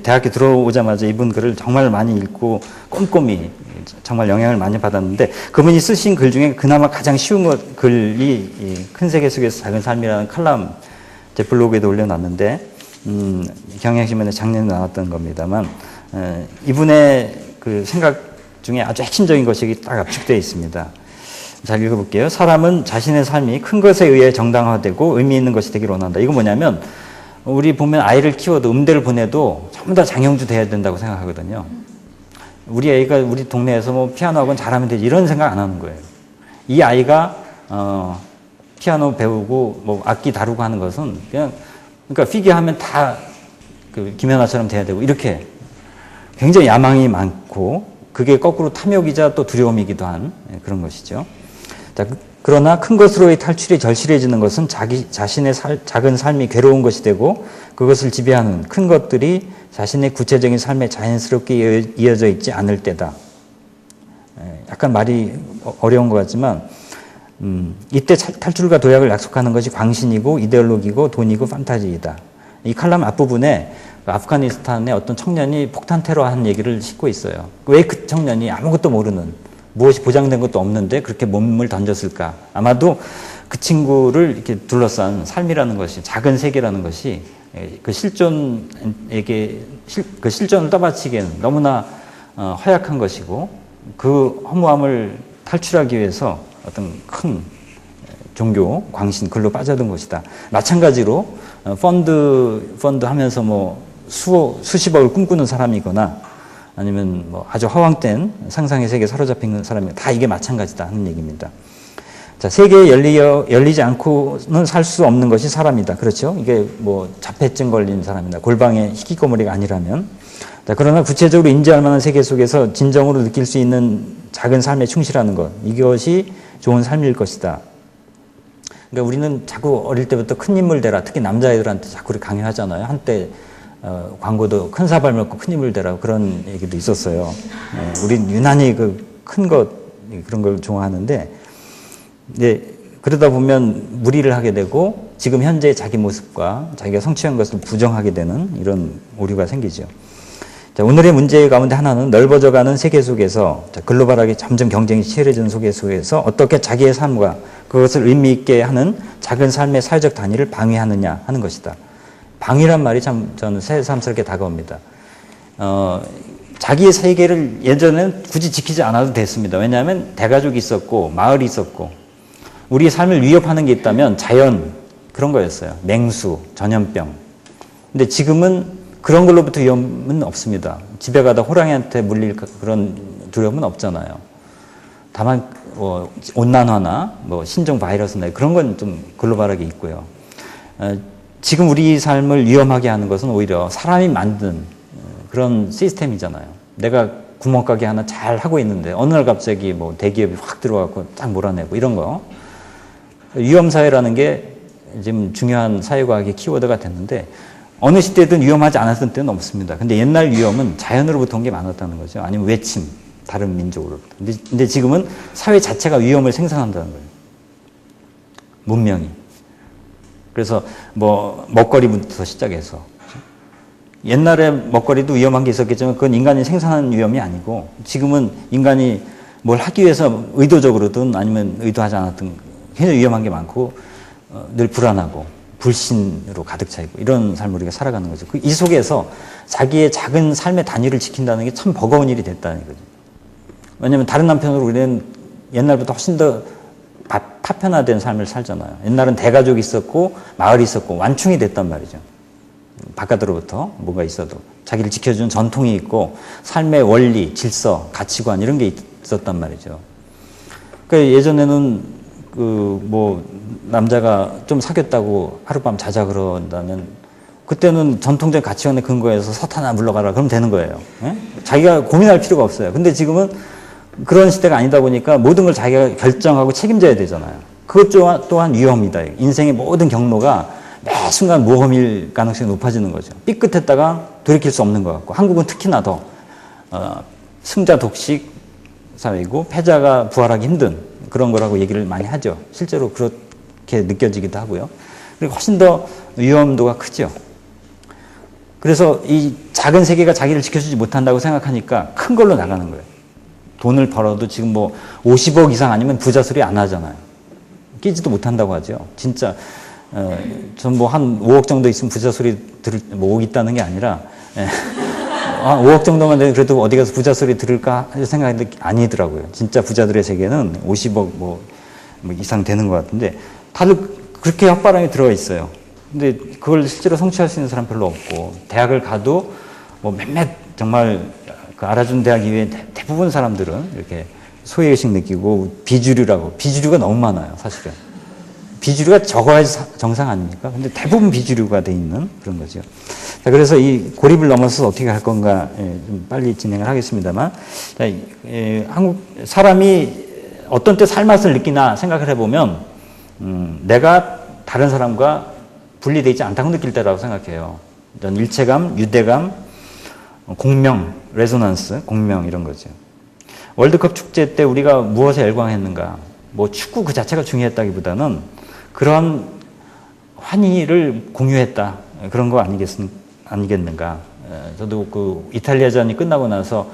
대학교 들어오자마자 이분 글을 정말 많이 읽고 꼼꼼히 정말 영향을 많이 받았는데 그분이 쓰신 글 중에 그나마 가장 쉬운 글이 큰 세계 속에서 작은 삶이라는 칼럼 제 블로그에도 올려놨는데 경향신문에 작년에 나왔던 겁니다만 이분의 그 생각 중에 아주 핵심적인 것이 딱 압축되어 있습니다. 잘 읽어볼게요. 사람은 자신의 삶이 큰 것에 의해 정당화되고 의미 있는 것이 되기를 원한다. 이건 뭐냐면 우리 보면 아이를 키워도 음대를 보내도 전부 다 장영주 돼야 된다고 생각하거든요. 우리 애가 우리 동네에서 뭐 피아노 학원 잘하면 되지 이런 생각 안 하는 거예요. 이 아이가 피아노 배우고 뭐 악기 다루고 하는 것은 그러니까 피겨 하면 다 김연아처럼 돼야 되고 이렇게 굉장히 야망이 많고 그게 거꾸로 탐욕이자 또 두려움이기도 한 그런 것이죠. 자, 그러나 큰 것으로의 탈출이 절실해지는 것은 자신의 작은 삶이 괴로운 것이 되고 그것을 지배하는 큰 것들이 자신의 구체적인 삶에 자연스럽게 이어져 있지 않을 때다. 약간 말이 어려운 것 같지만 이때 탈출과 도약을 약속하는 것이 광신이고 이데올로기고 돈이고 판타지이다. 이 칼럼 앞부분에 아프가니스탄의 어떤 청년이 폭탄 테러한 얘기를 싣고 있어요. 왜 그 청년이 아무것도 모르는 무엇이 보장된 것도 없는데 그렇게 몸을 던졌을까? 아마도 그 친구를 이렇게 둘러싼 삶이라는 것이 작은 세계라는 것이 그 실존을 떠받치기에는 너무나 허약한 것이고 그 허무함을 탈출하기 위해서 어떤 큰 종교, 광신, 글로 빠져든 것이다. 마찬가지로 펀드 하면서 뭐 수십억을 꿈꾸는 사람이거나 아니면 뭐 아주 허황된 상상의 세계에 사로잡힌 사람이 다 이게 마찬가지다 하는 얘기입니다. 자, 세계에 열리지 않고는 살 수 없는 것이 사람이다. 그렇죠? 이게 뭐 자폐증 걸린 사람이다. 골방에 희귀꼬머리가 아니라면. 자, 그러나 구체적으로 인지할 만한 세계 속에서 진정으로 느낄 수 있는 작은 삶에 충실하는 것. 이것이 좋은 삶일 것이다. 그러니까 우리는 자꾸 어릴 때부터 큰 인물 되라. 특히 남자애들한테 자꾸 강요하잖아요. 한때 광고도 큰 사발 먹고 큰 인물 되라. 그런 얘기도 있었어요. 우린 유난히 큰 것, 그런 걸 좋아하는데, 그러다 보면 무리를 하게 되고 지금 현재 자기 모습과 자기가 성취한 것을 부정하게 되는 이런 오류가 생기죠. 자, 오늘의 문제 가운데 하나는 넓어져가는 세계 속에서 글로벌하게 점점 경쟁이 치열해지는 속에서 어떻게 자기의 삶과 그것을 의미 있게 하는 작은 삶의 사회적 단위를 방해하느냐 하는 것이다. 방위란 말이 참 저는 새삼스럽게 다가옵니다. 자기의 세계를 예전에는 굳이 지키지 않아도 됐습니다. 왜냐하면 대가족이 있었고 마을이 있었고 우리의 삶을 위협하는 게 있다면 자연 그런 거였어요. 맹수, 전염병. 근데 지금은 그런 걸로부터 위험은 없습니다. 집에 가다 호랑이한테 물릴 그런 두려움은 없잖아요. 다만 온난화나 신종 바이러스나 그런 건 좀 글로벌하게 있고요. 지금 우리 삶을 위험하게 하는 것은 오히려 사람이 만든 그런 시스템이잖아요. 내가 구멍가게 하나 잘 하고 있는데 어느 날 갑자기 뭐 대기업이 확 들어와서 딱 몰아내고 이런 거. 위험사회라는 게 지금 중요한 사회과학의 키워드가 됐는데 어느 시대든 위험하지 않았던 때는 없습니다. 근데 옛날 위험은 자연으로부터 온 게 많았다는 거죠. 아니면 외침, 다른 민족으로부터. 근데 지금은 사회 자체가 위험을 생산한다는 거예요. 문명이. 그래서 뭐 먹거리부터 시작해서. 옛날에 먹거리도 위험한 게 있었겠지만 그건 인간이 생산한 위험이 아니고 지금은 인간이 뭘 하기 위해서 의도적으로든 아니면 의도하지 않았든 굉장히 위험한 게 많고 늘 불안하고 불신으로 가득 차 있고 이런 삶을 우리가 살아가는 거죠. 이 속에서 자기의 작은 삶의 단위를 지킨다는 게 참 버거운 일이 됐다는 거죠. 왜냐하면 다른 남편으로 우리는 옛날부터 훨씬 더 파편화된 삶을 살잖아요. 옛날은 대가족이 있었고 마을이 있었고 완충이 됐단 말이죠. 바깥으로부터 뭐가 있어도 자기를 지켜주는 전통이 있고 삶의 원리, 질서, 가치관 이런 게 있었단 말이죠. 그러니까 예전에는 뭐 남자가 좀 사귀었다고 하룻밤 자자 그런다면 그때는 전통적 가치관에 근거해서 서탄아 물러가라 그러면 되는 거예요. 예? 자기가 고민할 필요가 없어요. 근데 지금은 그런 시대가 아니다 보니까 모든 걸 자기가 결정하고 책임져야 되잖아요. 그것 또한 위험이다. 인생의 모든 경로가 매 순간 모험일 가능성이 높아지는 거죠. 삐끗했다가 돌이킬 수 없는 것 같고 한국은 특히나 더 승자 독식 사회이고 패자가 부활하기 힘든 그런 거라고 얘기를 많이 하죠. 실제로 그렇게 느껴지기도 하고요. 그리고 훨씬 더 위험도가 크죠. 그래서 이 작은 세계가 자기를 지켜주지 못한다고 생각하니까 큰 걸로 나가는 거예요. 돈을 벌어도 지금 뭐 50억 이상 아니면 부자 소리 안 하잖아요. 끼지도 못한다고 하죠. 진짜 전 뭐 한 5억 정도 있으면 부자 소리 들을 뭐 5억 있다는 게 아니라 5억 정도만 되면 그래도 어디 가서 부자 소리 들을까 생각했는데 아니더라고요. 진짜 부자들의 세계는 50억 뭐 이상 되는 것 같은데 다들 그렇게 헛바람이 들어가 있어요. 근데 그걸 실제로 성취할 수 있는 사람 별로 없고 대학을 가도 뭐 몇몇 정말 그 알아준 대학 이외에 대부분 사람들은 이렇게 소외의식 느끼고 비주류가 너무 많아요. 사실은. 비주류가 적어야지 정상 아닙니까? 근데 대부분 비주류가 돼 있는 그런 거죠. 자, 그래서 이 고립을 넘어서 어떻게 할 건가 좀 빨리 진행을 하겠습니다만 한국 사람이 어떤 때 살맛을 느끼나 생각을 해보면 내가 다른 사람과 분리되어 있지 않다고 느낄 때라고 생각해요. 전 일체감, 유대감, 공명, 레조넌스, 공명 이런 거죠. 월드컵 축제 때 우리가 무엇에 열광했는가? 뭐 축구 그 자체가 중요했다기보다는 그런 환희를 공유했다. 그런 거 아니겠는가. 저도 그 이탈리아전이 끝나고 나서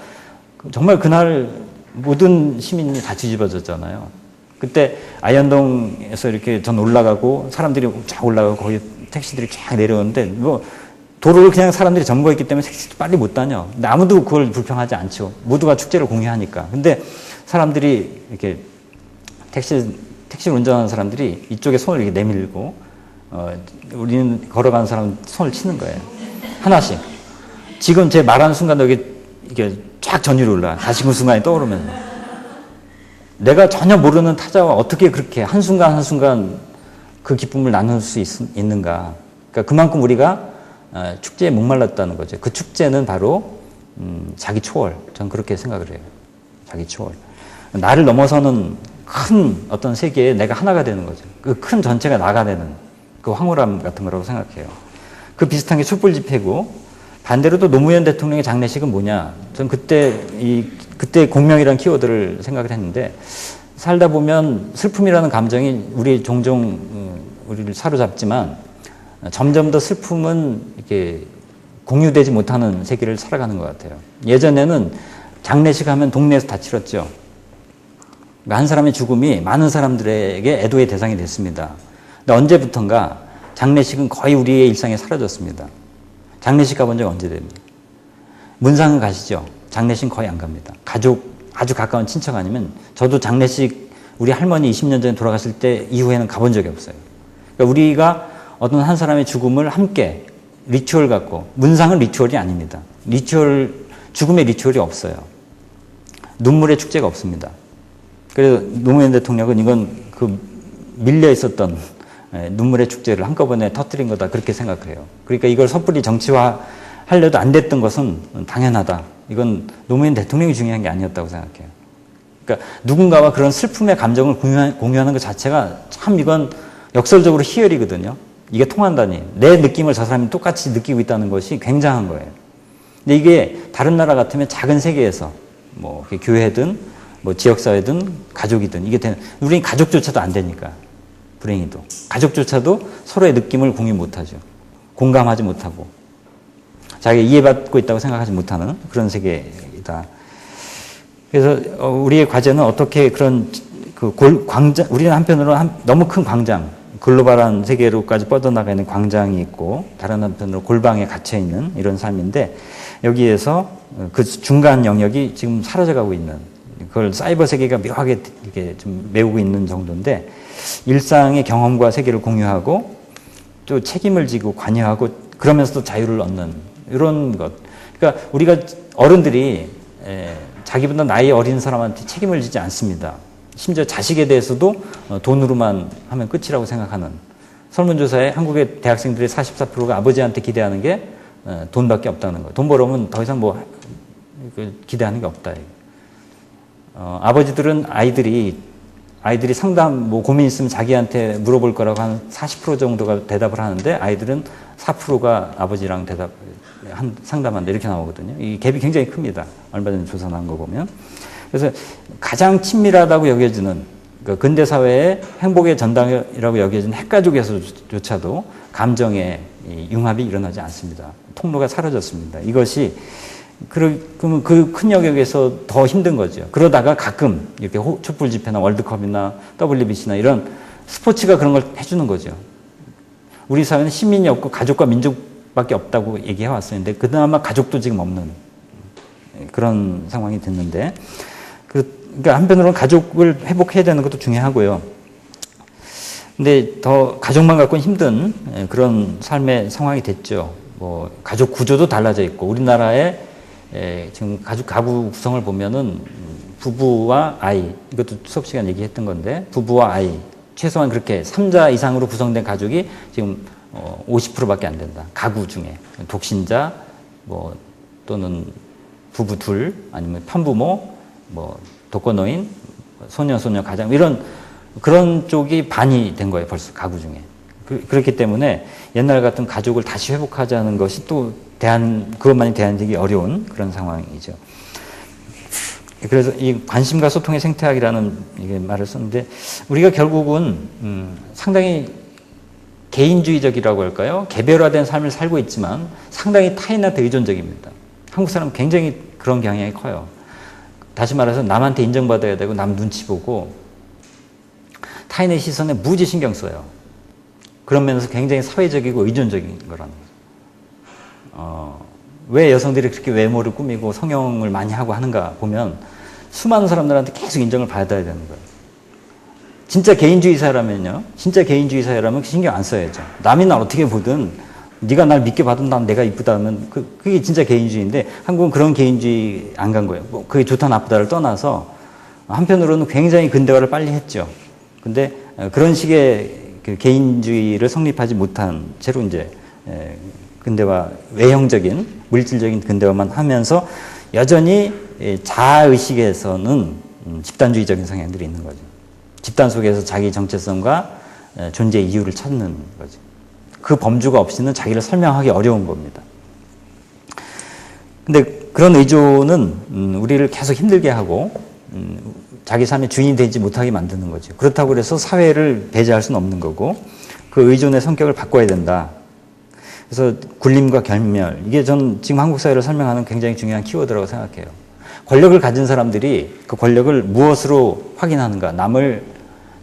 정말 그날 모든 시민이 다 뒤집어졌잖아요. 그때 아현동에서 이렇게 전 올라가고 사람들이 쫙 올라가고 거기 택시들이 쫙 내려오는데 뭐 도로를 그냥 사람들이 점거했기 때문에 택시도 빨리 못 다녀. 근데 아무도 그걸 불평하지 않죠. 모두가 축제를 공유하니까. 근데 사람들이 이렇게 택시를 운전하는 사람들이 이쪽에 손을 이렇게 내밀고 우리는 걸어가는 사람 손을 치는 거예요. 하나씩. 지금 제 말하는 순간 여기 이게 쫙 전율이 올라가. 다시 그 순간이 떠오르면 내가 전혀 모르는 타자와 어떻게 그렇게 한순간 한순간 그 기쁨을 나눌 수 있는가. 그러니까 그만큼 우리가 축제에 목말랐다는 거죠. 그 축제는 바로 자기 초월. 전 그렇게 생각을 해요. 자기 초월. 나를 넘어서는 큰 어떤 세계에 내가 하나가 되는 거죠. 그 큰 전체가 나가 되는 그 황홀함 같은 거라고 생각해요. 그 비슷한 게 촛불 집회고 반대로 또 노무현 대통령의 장례식은 뭐냐. 전 그때 공명이라는 키워드를 생각을 했는데 살다 보면 슬픔이라는 감정이 종종 우리를 사로잡지만 점점 더 슬픔은 이렇게 공유되지 못하는 세계를 살아가는 것 같아요. 예전에는 장례식 하면 동네에서 다 치렀죠. 한 사람의 죽음이 많은 사람들에게 애도의 대상이 됐습니다. 근데 언제부턴가 장례식은 거의 우리의 일상에 사라졌습니다. 장례식 가본 적 언제 됩니까? 문상은 가시죠? 장례식 거의 안 갑니다. 가족, 아주 가까운 친척 아니면 저도 장례식 우리 할머니 20년 전에 돌아가실 때 이후에는 가본 적이 없어요. 그러니까 우리가 어떤 한 사람의 죽음을 함께 리추얼 갖고 문상은 리추얼이 아닙니다. 죽음의 리추얼이 없어요. 눈물의 축제가 없습니다. 그래서 노무현 대통령은 이건 그 밀려 있었던 눈물의 축제를 한꺼번에 터뜨린 거다 그렇게 생각해요. 그러니까 이걸 섣불리 정치화하려도 안 됐던 것은 당연하다 이건 노무현 대통령이 중요한 게 아니었다고 생각해요. 그러니까 누군가와 그런 슬픔의 감정을 공유하는 것 자체가 참 이건 역설적으로 희열이거든요. 이게 통한다니. 내 느낌을 저 사람이 똑같이 느끼고 있다는 것이 굉장한 거예요. 근데 이게 다른 나라 같으면 작은 세계에서 뭐 교회든 뭐 지역사회든 가족이든 이게 우리 가족조차도 안 되니까 불행히도 가족조차도 서로의 느낌을 공유 못하죠. 공감하지 못하고 자기가 이해받고 있다고 생각하지 못하는 그런 세계이다. 그래서 우리의 과제는 어떻게 그런 광장, 우리는 한편으로 너무 큰 광장, 글로벌한 세계로까지 뻗어나가는 광장이 있고 다른 한편으로 골방에 갇혀 있는 이런 삶인데 여기에서 그 중간 영역이 지금 사라져가고 있는 그걸 사이버 세계가 묘하게 이렇게 좀 메우고 있는 정도인데 일상의 경험과 세계를 공유하고 또 책임을 지고 관여하고 그러면서도 자유를 얻는 이런 것. 그러니까 우리가 어른들이 자기보다 나이 어린 사람한테 책임을 지지 않습니다. 심지어 자식에 대해서도 돈으로만 하면 끝이라고 생각하는 설문조사에 한국의 대학생들의 44%가 아버지한테 기대하는 게 돈밖에 없다는 거예요. 돈 벌어오면 더 이상 뭐 기대하는 게 없다. 아버지들은 아이들이 상담 뭐 고민 있으면 자기한테 물어볼 거라고 한 40% 정도가 대답을 하는데 아이들은 4%가 아버지랑 상담한다 이렇게 나오거든요. 이 갭이 굉장히 큽니다. 얼마 전에 조사 나온 거 보면. 그래서 가장 친밀하다고 여겨지는 그러니까 근대 사회의 행복의 전당이라고 여겨지는 핵가족에서조차도 감정의 융합이 일어나지 않습니다. 통로가 사라졌습니다. 이것이 그러면 그 큰 영역에서 더 힘든 거죠. 그러다가 가끔 이렇게 촛불 집회나 월드컵이나 WBC나 이런 스포츠가 그런 걸 해주는 거죠. 우리 사회는 시민이 없고 가족과 민족밖에 없다고 얘기해 왔었는데 그나마 가족도 지금 없는 그런 상황이 됐는데 그러니까 한편으로는 가족을 회복해야 되는 것도 중요하고요. 근데 더 가족만 갖고는 힘든 그런 삶의 상황이 됐죠. 뭐 가족 구조도 달라져 있고 우리나라의 지금 가구 구성을 보면은 부부와 아이 이것도 수업 시간 얘기했던 건데 부부와 아이 최소한 그렇게 3자 이상으로 구성된 가족이 지금 50%밖에 안 된다. 가구 중에 독신자 뭐 또는 부부 둘 아니면 편부모 뭐 독거노인 소녀 가장 이런 그런 쪽이 반이 된 거예요. 벌써 가구 중에. 그렇기 때문에 옛날 같은 가족을 다시 회복하자는 것이 또 그것만이 대안되기 어려운 그런 상황이죠. 그래서 이 관심과 소통의 생태학이라는 이게 말을 썼는데 우리가 결국은 상당히 개인주의적이라고 할까요? 개별화된 삶을 살고 있지만 상당히 타인한테 의존적입니다. 한국 사람은 굉장히 그런 경향이 커요. 다시 말해서 남한테 인정받아야 되고 남 눈치 보고 타인의 시선에 무지 신경 써요. 그런 면에서 굉장히 사회적이고 의존적인 거라는 거죠. 왜 여성들이 그렇게 외모를 꾸미고 성형을 많이 하고 하는가 보면 수많은 사람들한테 계속 인정을 받아야 되는 거예요. 진짜 개인주의 사회라면요. 진짜 개인주의 사회라면 신경 안 써야죠. 남이 날 어떻게 보든 네가 날 믿게 받은 난 내가 이쁘다 하면 그게 진짜 개인주의인데 한국은 그런 개인주의 안 간 거예요. 뭐 그게 좋다 나쁘다를 떠나서 한편으로는 굉장히 근대화를 빨리 했죠. 근데 그런 식의 그 개인주의를 성립하지 못한 채로 이제 근대화 외형적인 물질적인 근대화만 하면서 여전히 자아의식에서는 집단주의적인 성향들이 있는 거죠. 집단 속에서 자기 정체성과 존재 이유를 찾는 거죠. 그 범주가 없이는 자기를 설명하기 어려운 겁니다. 근데 그런 의존은 우리를 계속 힘들게 하고 자기 삶의 주인이 되지 못하게 만드는 거죠. 그렇다고 해서 사회를 배제할 수는 없는 거고 그 의존의 성격을 바꿔야 된다. 그래서 굴림과 결멸 이게 전 지금 한국 사회를 설명하는 굉장히 중요한 키워드라고 생각해요. 권력을 가진 사람들이 그 권력을 무엇으로 확인하는가 남을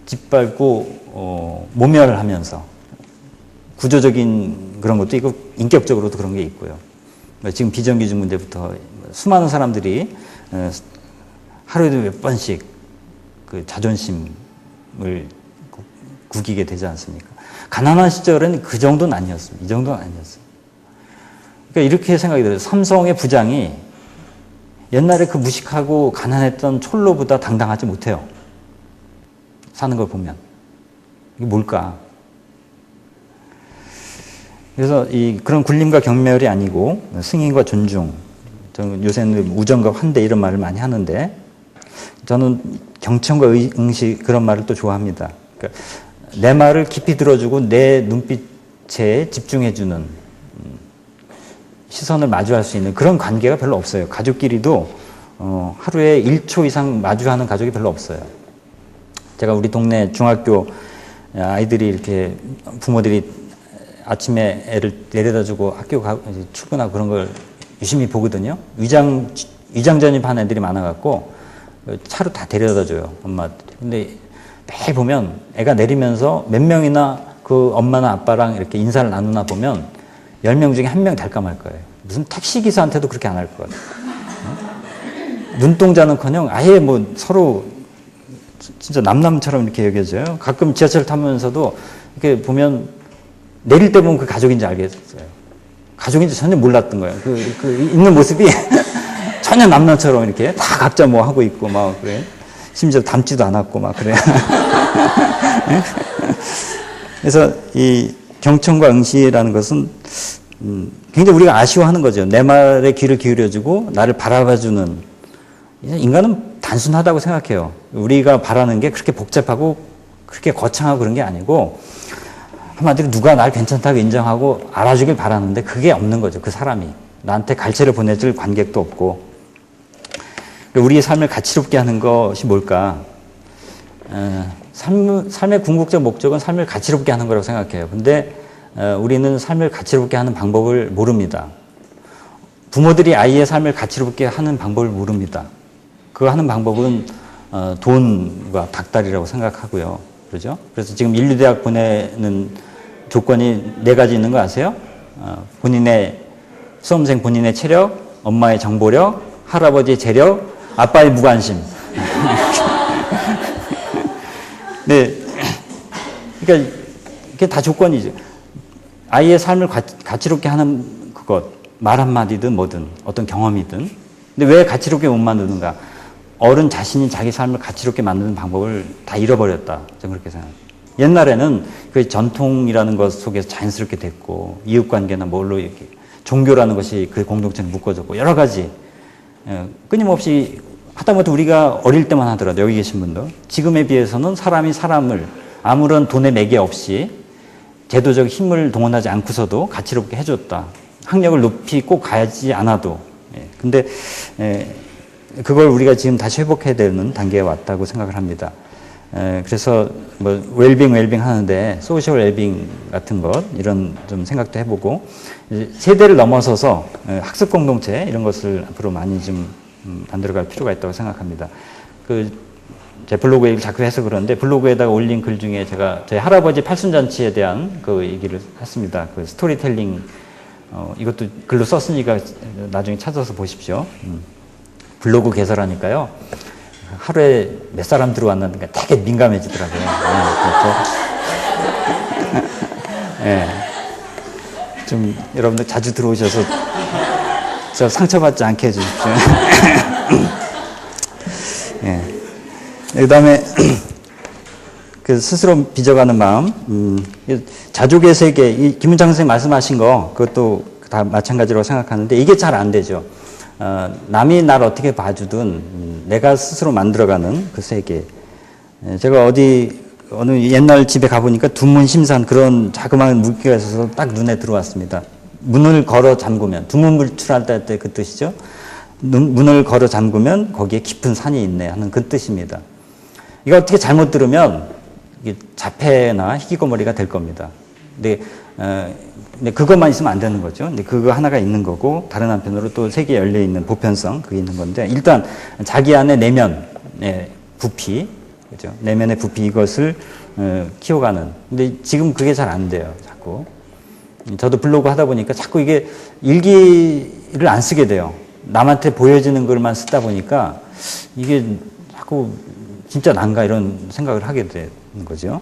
짓밟고 모멸하면서 구조적인 그런 것도 있고 인격적으로도 그런 게 있고요. 지금 비정규직 문제부터 수많은 사람들이 하루에도 몇 번씩 그 자존심을 구기게 되지 않습니까? 가난한 시절은 그 정도는 아니었습니다. 이 정도는 아니었어요. 그러니까 이렇게 생각이 들어요. 삼성의 부장이 옛날에 그 무식하고 가난했던 촐로보다 당당하지 못해요. 사는 걸 보면. 이게 뭘까? 그래서 그런 굴림과 경멸이 아니고 승인과 존중, 저는 요새는 우정과 환대 이런 말을 많이 하는데 저는 경청과 응시 그런 말을 또 좋아합니다. 그러니까 내 말을 깊이 들어주고 내 눈빛에 집중해주는 시선을 마주할 수 있는 그런 관계가 별로 없어요. 가족끼리도 하루에 1초 이상 마주하는 가족이 별로 없어요. 제가 우리 동네 중학교 아이들이 이렇게 부모들이 아침에 애를 내려다주고 학교 출근하고 그런 걸 유심히 보거든요. 위장 전입한 애들이 많아갖고 차로 다 데려다줘요, 엄마들이. 근데 매일 보면 애가 내리면서 몇 명이나 그 엄마나 아빠랑 이렇게 인사를 나누나 보면 10명 중에 1명 될까 말 거예요. 무슨 택시기사한테도 그렇게 안 할 것 같아요. 눈동자는커녕 아예 뭐 서로 진짜 남남처럼 이렇게 여겨져요. 가끔 지하철 타면서도 이렇게 보면 내릴 때 보면 그 가족인지 알겠어요. 가족인지 전혀 몰랐던 거예요. 그 있는 모습이 전혀 남남처럼 이렇게 다 각자 뭐 하고 있고 막 그래. 심지어 닮지도 않았고 막 그래. 그래서 이 경청과 응시라는 것은 굉장히 우리가 아쉬워하는 거죠. 내 말에 귀를 기울여주고 나를 바라봐주는. 인간은 단순하다고 생각해요. 우리가 바라는 게 그렇게 복잡하고 그렇게 거창하고 그런 게 아니고 한마디로 누가 날 괜찮다고 인정하고 알아주길 바라는데 그게 없는 거죠. 그 사람이. 나한테 갈채를 보내줄 관객도 없고. 우리의 삶을 가치롭게 하는 것이 뭘까? 삶의 궁극적 목적은 삶을 가치롭게 하는 거라고 생각해요. 근데 우리는 삶을 가치롭게 하는 방법을 모릅니다. 부모들이 아이의 삶을 가치롭게 하는 방법을 모릅니다. 그 하는 방법은 돈과 닭다리라고 생각하고요. 그러죠? 그래서 지금 인류대학 보내는 조건이 4가지 있는 거 아세요? 본인의 수험생 본인의 체력, 엄마의 정보력, 할아버지의 재력, 아빠의 무관심. 네, 그러니까 이게 다 조건이죠. 아이의 삶을 가치롭게 하는 그것, 말 한마디든 뭐든 어떤 경험이든. 근데 왜 가치롭게 못 만드는가? 어른 자신이 자기 삶을 가치롭게 만드는 방법을 다 잃어버렸다. 저는 그렇게 생각합니다. 옛날에는 그 전통이라는 것 속에서 자연스럽게 됐고 이웃관계나 뭘로 이렇게 종교라는 것이 그 공동체를 묶어줬고 여러 가지 끊임없이 하다못해 우리가 어릴 때만 하더라도 여기 계신 분들 지금에 비해서는 사람이 사람을 아무런 돈의 매개 없이 제도적 힘을 동원하지 않고서도 가치롭게 해줬다. 학력을 높이 꼭 가지 않아도. 근데 그걸 우리가 지금 다시 회복해야 되는 단계에 왔다고 생각을 합니다. 그래서 뭐 웰빙 하는데 소셜 웰빙 같은 것 이런 좀 생각도 해보고 세대를 넘어서서 학습 공동체 이런 것을 앞으로 많이 좀 만들어갈 필요가 있다고 생각합니다. 제 블로그에 자꾸 해서 그러는데 블로그에다가 올린 글 중에 제가 저희 할아버지 팔순잔치에 대한 그 얘기를 했습니다. 그 스토리텔링 이것도 글로 썼으니까 나중에 찾아서 보십시오. 블로그 개설하니까요. 하루에 몇 사람 들어왔는데 되게 민감해지더라고요. 네, 좀 여러분들 자주 들어오셔서 저 상처받지 않게 해주십시오. 네. 그다음에 그 스스로 빚어가는 마음, 자족의 세계, 김은창 선생님 말씀하신 거 그것도 다 마찬가지라고 생각하는데 이게 잘 안 되죠. 남이 날 어떻게 봐주든 내가 스스로 만들어가는 그 세계. 제가 어느 옛날 집에 가보니까 두문심산 그런 자그마한 물기가 있어서 딱 눈에 들어왔습니다. 문을 걸어 잠그면, 두문불출할 때 그 뜻이죠. 문을 걸어 잠그면 거기에 깊은 산이 있네 하는 그 뜻입니다. 이거 어떻게 잘못 들으면 이게 자폐나 희귀고머리가 될 겁니다. 근데 그것만 있으면 안 되는 거죠. 근데 그거 하나가 있는 거고 다른 한편으로 또 세계에 열려 있는 보편성 그게 있는 건데 일단 자기 안에 내면의 부피, 그죠? 내면의 부피 이것을 키워가는. 근데 지금 그게 잘 안 돼요. 자꾸. 저도 블로그 하다 보니까 자꾸 이게 일기를 안 쓰게 돼요. 남한테 보여지는 글만 쓰다 보니까 이게 자꾸 진짜 난가 이런 생각을 하게 되는 거죠.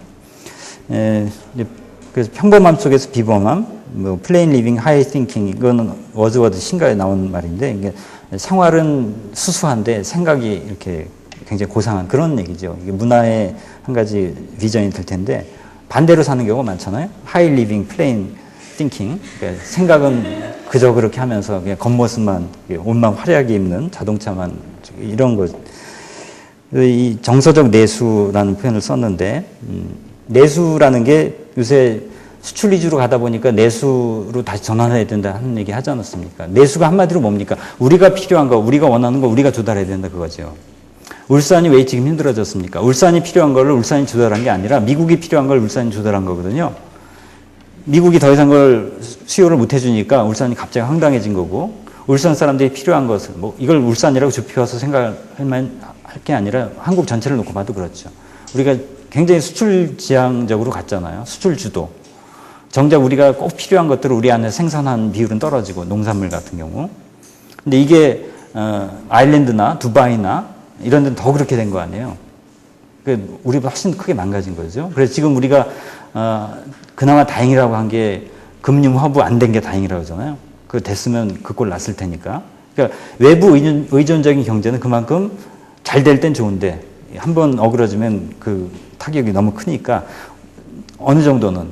그래서 평범함 속에서 비범함, 뭐 plain living, high thinking 이거는 워즈워드 신가에 나온 말인데 이게 생활은 수수한데 생각이 이렇게 굉장히 고상한 그런 얘기죠. 이게 문화의 한 가지 비전이 될 텐데 반대로 사는 경우가 많잖아요. high living, plain thinking. 그러니까 생각은 그저 그렇게 하면서 그냥 겉모습만, 옷만 화려하게 입는, 자동차만, 이런 거. 이 정서적 내수라는 표현을 썼는데, 내수라는 게 요새 수출 위주로 가다 보니까 내수로 다시 전환해야 된다 하는 얘기 하지 않았습니까? 내수가 한마디로 뭡니까? 우리가 필요한 거, 우리가 원하는 거 우리가 조달해야 된다 그거죠. 울산이 왜 지금 힘들어졌습니까? 울산이 필요한 걸 울산이 조달한 게 아니라 미국이 필요한 걸 울산이 조달한 거거든요. 미국이 더 이상 걸 수요를 못 해주니까 울산이 갑자기 황당해진 거고, 울산 사람들이 필요한 것을, 뭐 이걸 울산이라고 좁혀서 생각할 게 아니라 한국 전체를 놓고 봐도 그렇죠. 우리가 굉장히 수출 지향적으로 갔잖아요. 수출 주도. 정작 우리가 꼭 필요한 것들을 우리 안에 생산한 비율은 떨어지고, 농산물 같은 경우. 근데 이게 아일랜드나 두바이나 이런 데는 더 그렇게 된 거 아니에요. 우리보다 훨씬 크게 망가진 거죠. 그래서 지금 우리가 그나마 다행이라고 한 게 금융 허브 안 된 게 다행이라고 하잖아요. 그 됐으면 그 꼴 났을 테니까. 그러니까 외부 의존적인 경제는 그만큼 잘 될 땐 좋은데 한번 어그러지면 그 타격이 너무 크니까 어느 정도는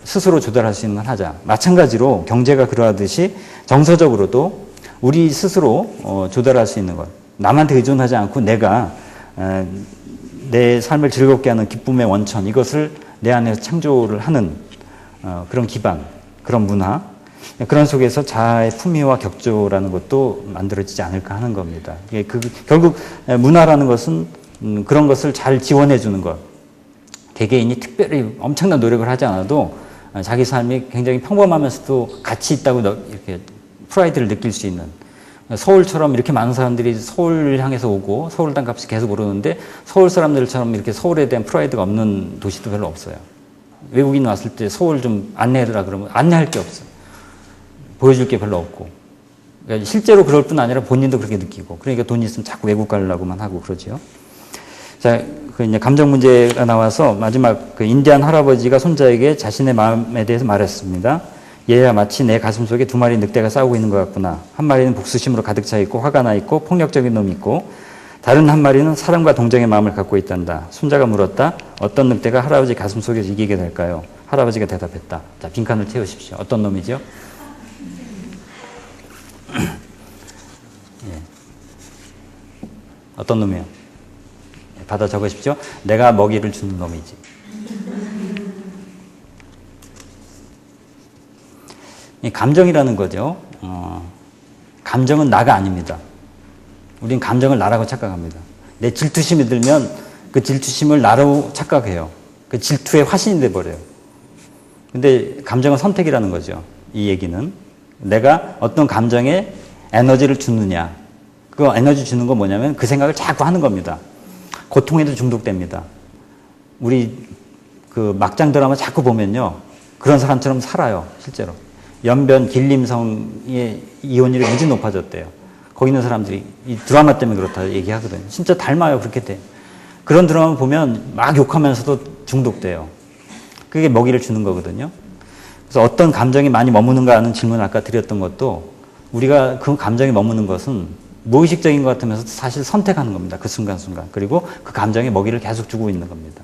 스스로 조달할 수 있는 건 하자. 마찬가지로 경제가 그러하듯이 정서적으로도 우리 스스로 조달할 수 있는 것. 남한테 의존하지 않고 내가 내 삶을 즐겁게 하는 기쁨의 원천, 이것을 내 안에서 창조를 하는 그런 기반, 그런 문화, 그런 속에서 자아의 품위와 격조라는 것도 만들어지지 않을까 하는 겁니다. 결국 문화라는 것은 그런 것을 잘 지원해 주는 것. 개개인이 특별히 엄청난 노력을 하지 않아도 자기 삶이 굉장히 평범하면서도 가치 있다고 이렇게 프라이드를 느낄 수 있는, 서울처럼 이렇게 많은 사람들이 서울을 향해서 오고 서울 땅값이 계속 오르는데 서울 사람들처럼 이렇게 서울에 대한 프라이드가 없는 도시도 별로 없어요. 외국인 왔을 때 서울 좀 안내해라 그러면 안내할 게 없어요. 보여줄 게 별로 없고. 그러니까 실제로 그럴 뿐 아니라 본인도 그렇게 느끼고. 그러니까 돈이 있으면 자꾸 외국 가려고만 하고 그러죠. 자, 이제 감정 문제가 나와서 마지막 인디안 할아버지가 손자에게 자신의 마음에 대해서 말했습니다. 얘야 마치 내 가슴 속에 두 마리 늑대가 싸우고 있는 것 같구나. 한 마리는 복수심으로 가득 차 있고 화가 나 있고 폭력적인 놈이 있고, 다른 한 마리는 사랑과 동정의 마음을 갖고 있단다. 손자가 물었다. 어떤 늑대가 할아버지 가슴 속에서 이기게 될까요? 할아버지가 대답했다. 자, 빈칸을 채우십시오. 어떤 놈이죠? 예. 어떤 놈이요? 받아 적으십시오. 내가 먹이를 주는 놈이지. 이 감정이라는 거죠. 감정은 나가 아닙니다. 우린 감정을 나라고 착각합니다. 내 질투심이 들면 그 질투심을 나로 착각해요. 그 질투의 화신이 돼버려요. 근데 감정은 선택이라는 거죠. 이 얘기는. 내가 어떤 감정에 에너지를 주느냐. 그 에너지 주는 건 뭐냐면 그 생각을 자꾸 하는 겁니다. 고통에도 중독됩니다. 우리 그 막장 드라마 자꾸 보면요. 그런 사람처럼 살아요. 실제로. 연변 길림성의 이혼율이 무지 높아졌대요. 거기 있는 사람들이 이 드라마 때문에 그렇다 얘기하거든요. 진짜 닮아요. 그렇게 돼. 그런 드라마 보면 막 욕하면서도 중독돼요. 그게 먹이를 주는 거거든요. 그래서 어떤 감정이 많이 머무는가 하는 질문을 아까 드렸던 것도, 우리가 그 감정이 머무는 것은 무의식적인 것 같으면서 사실 선택하는 겁니다. 그 순간순간. 그리고 그 감정에 먹이를 계속 주고 있는 겁니다.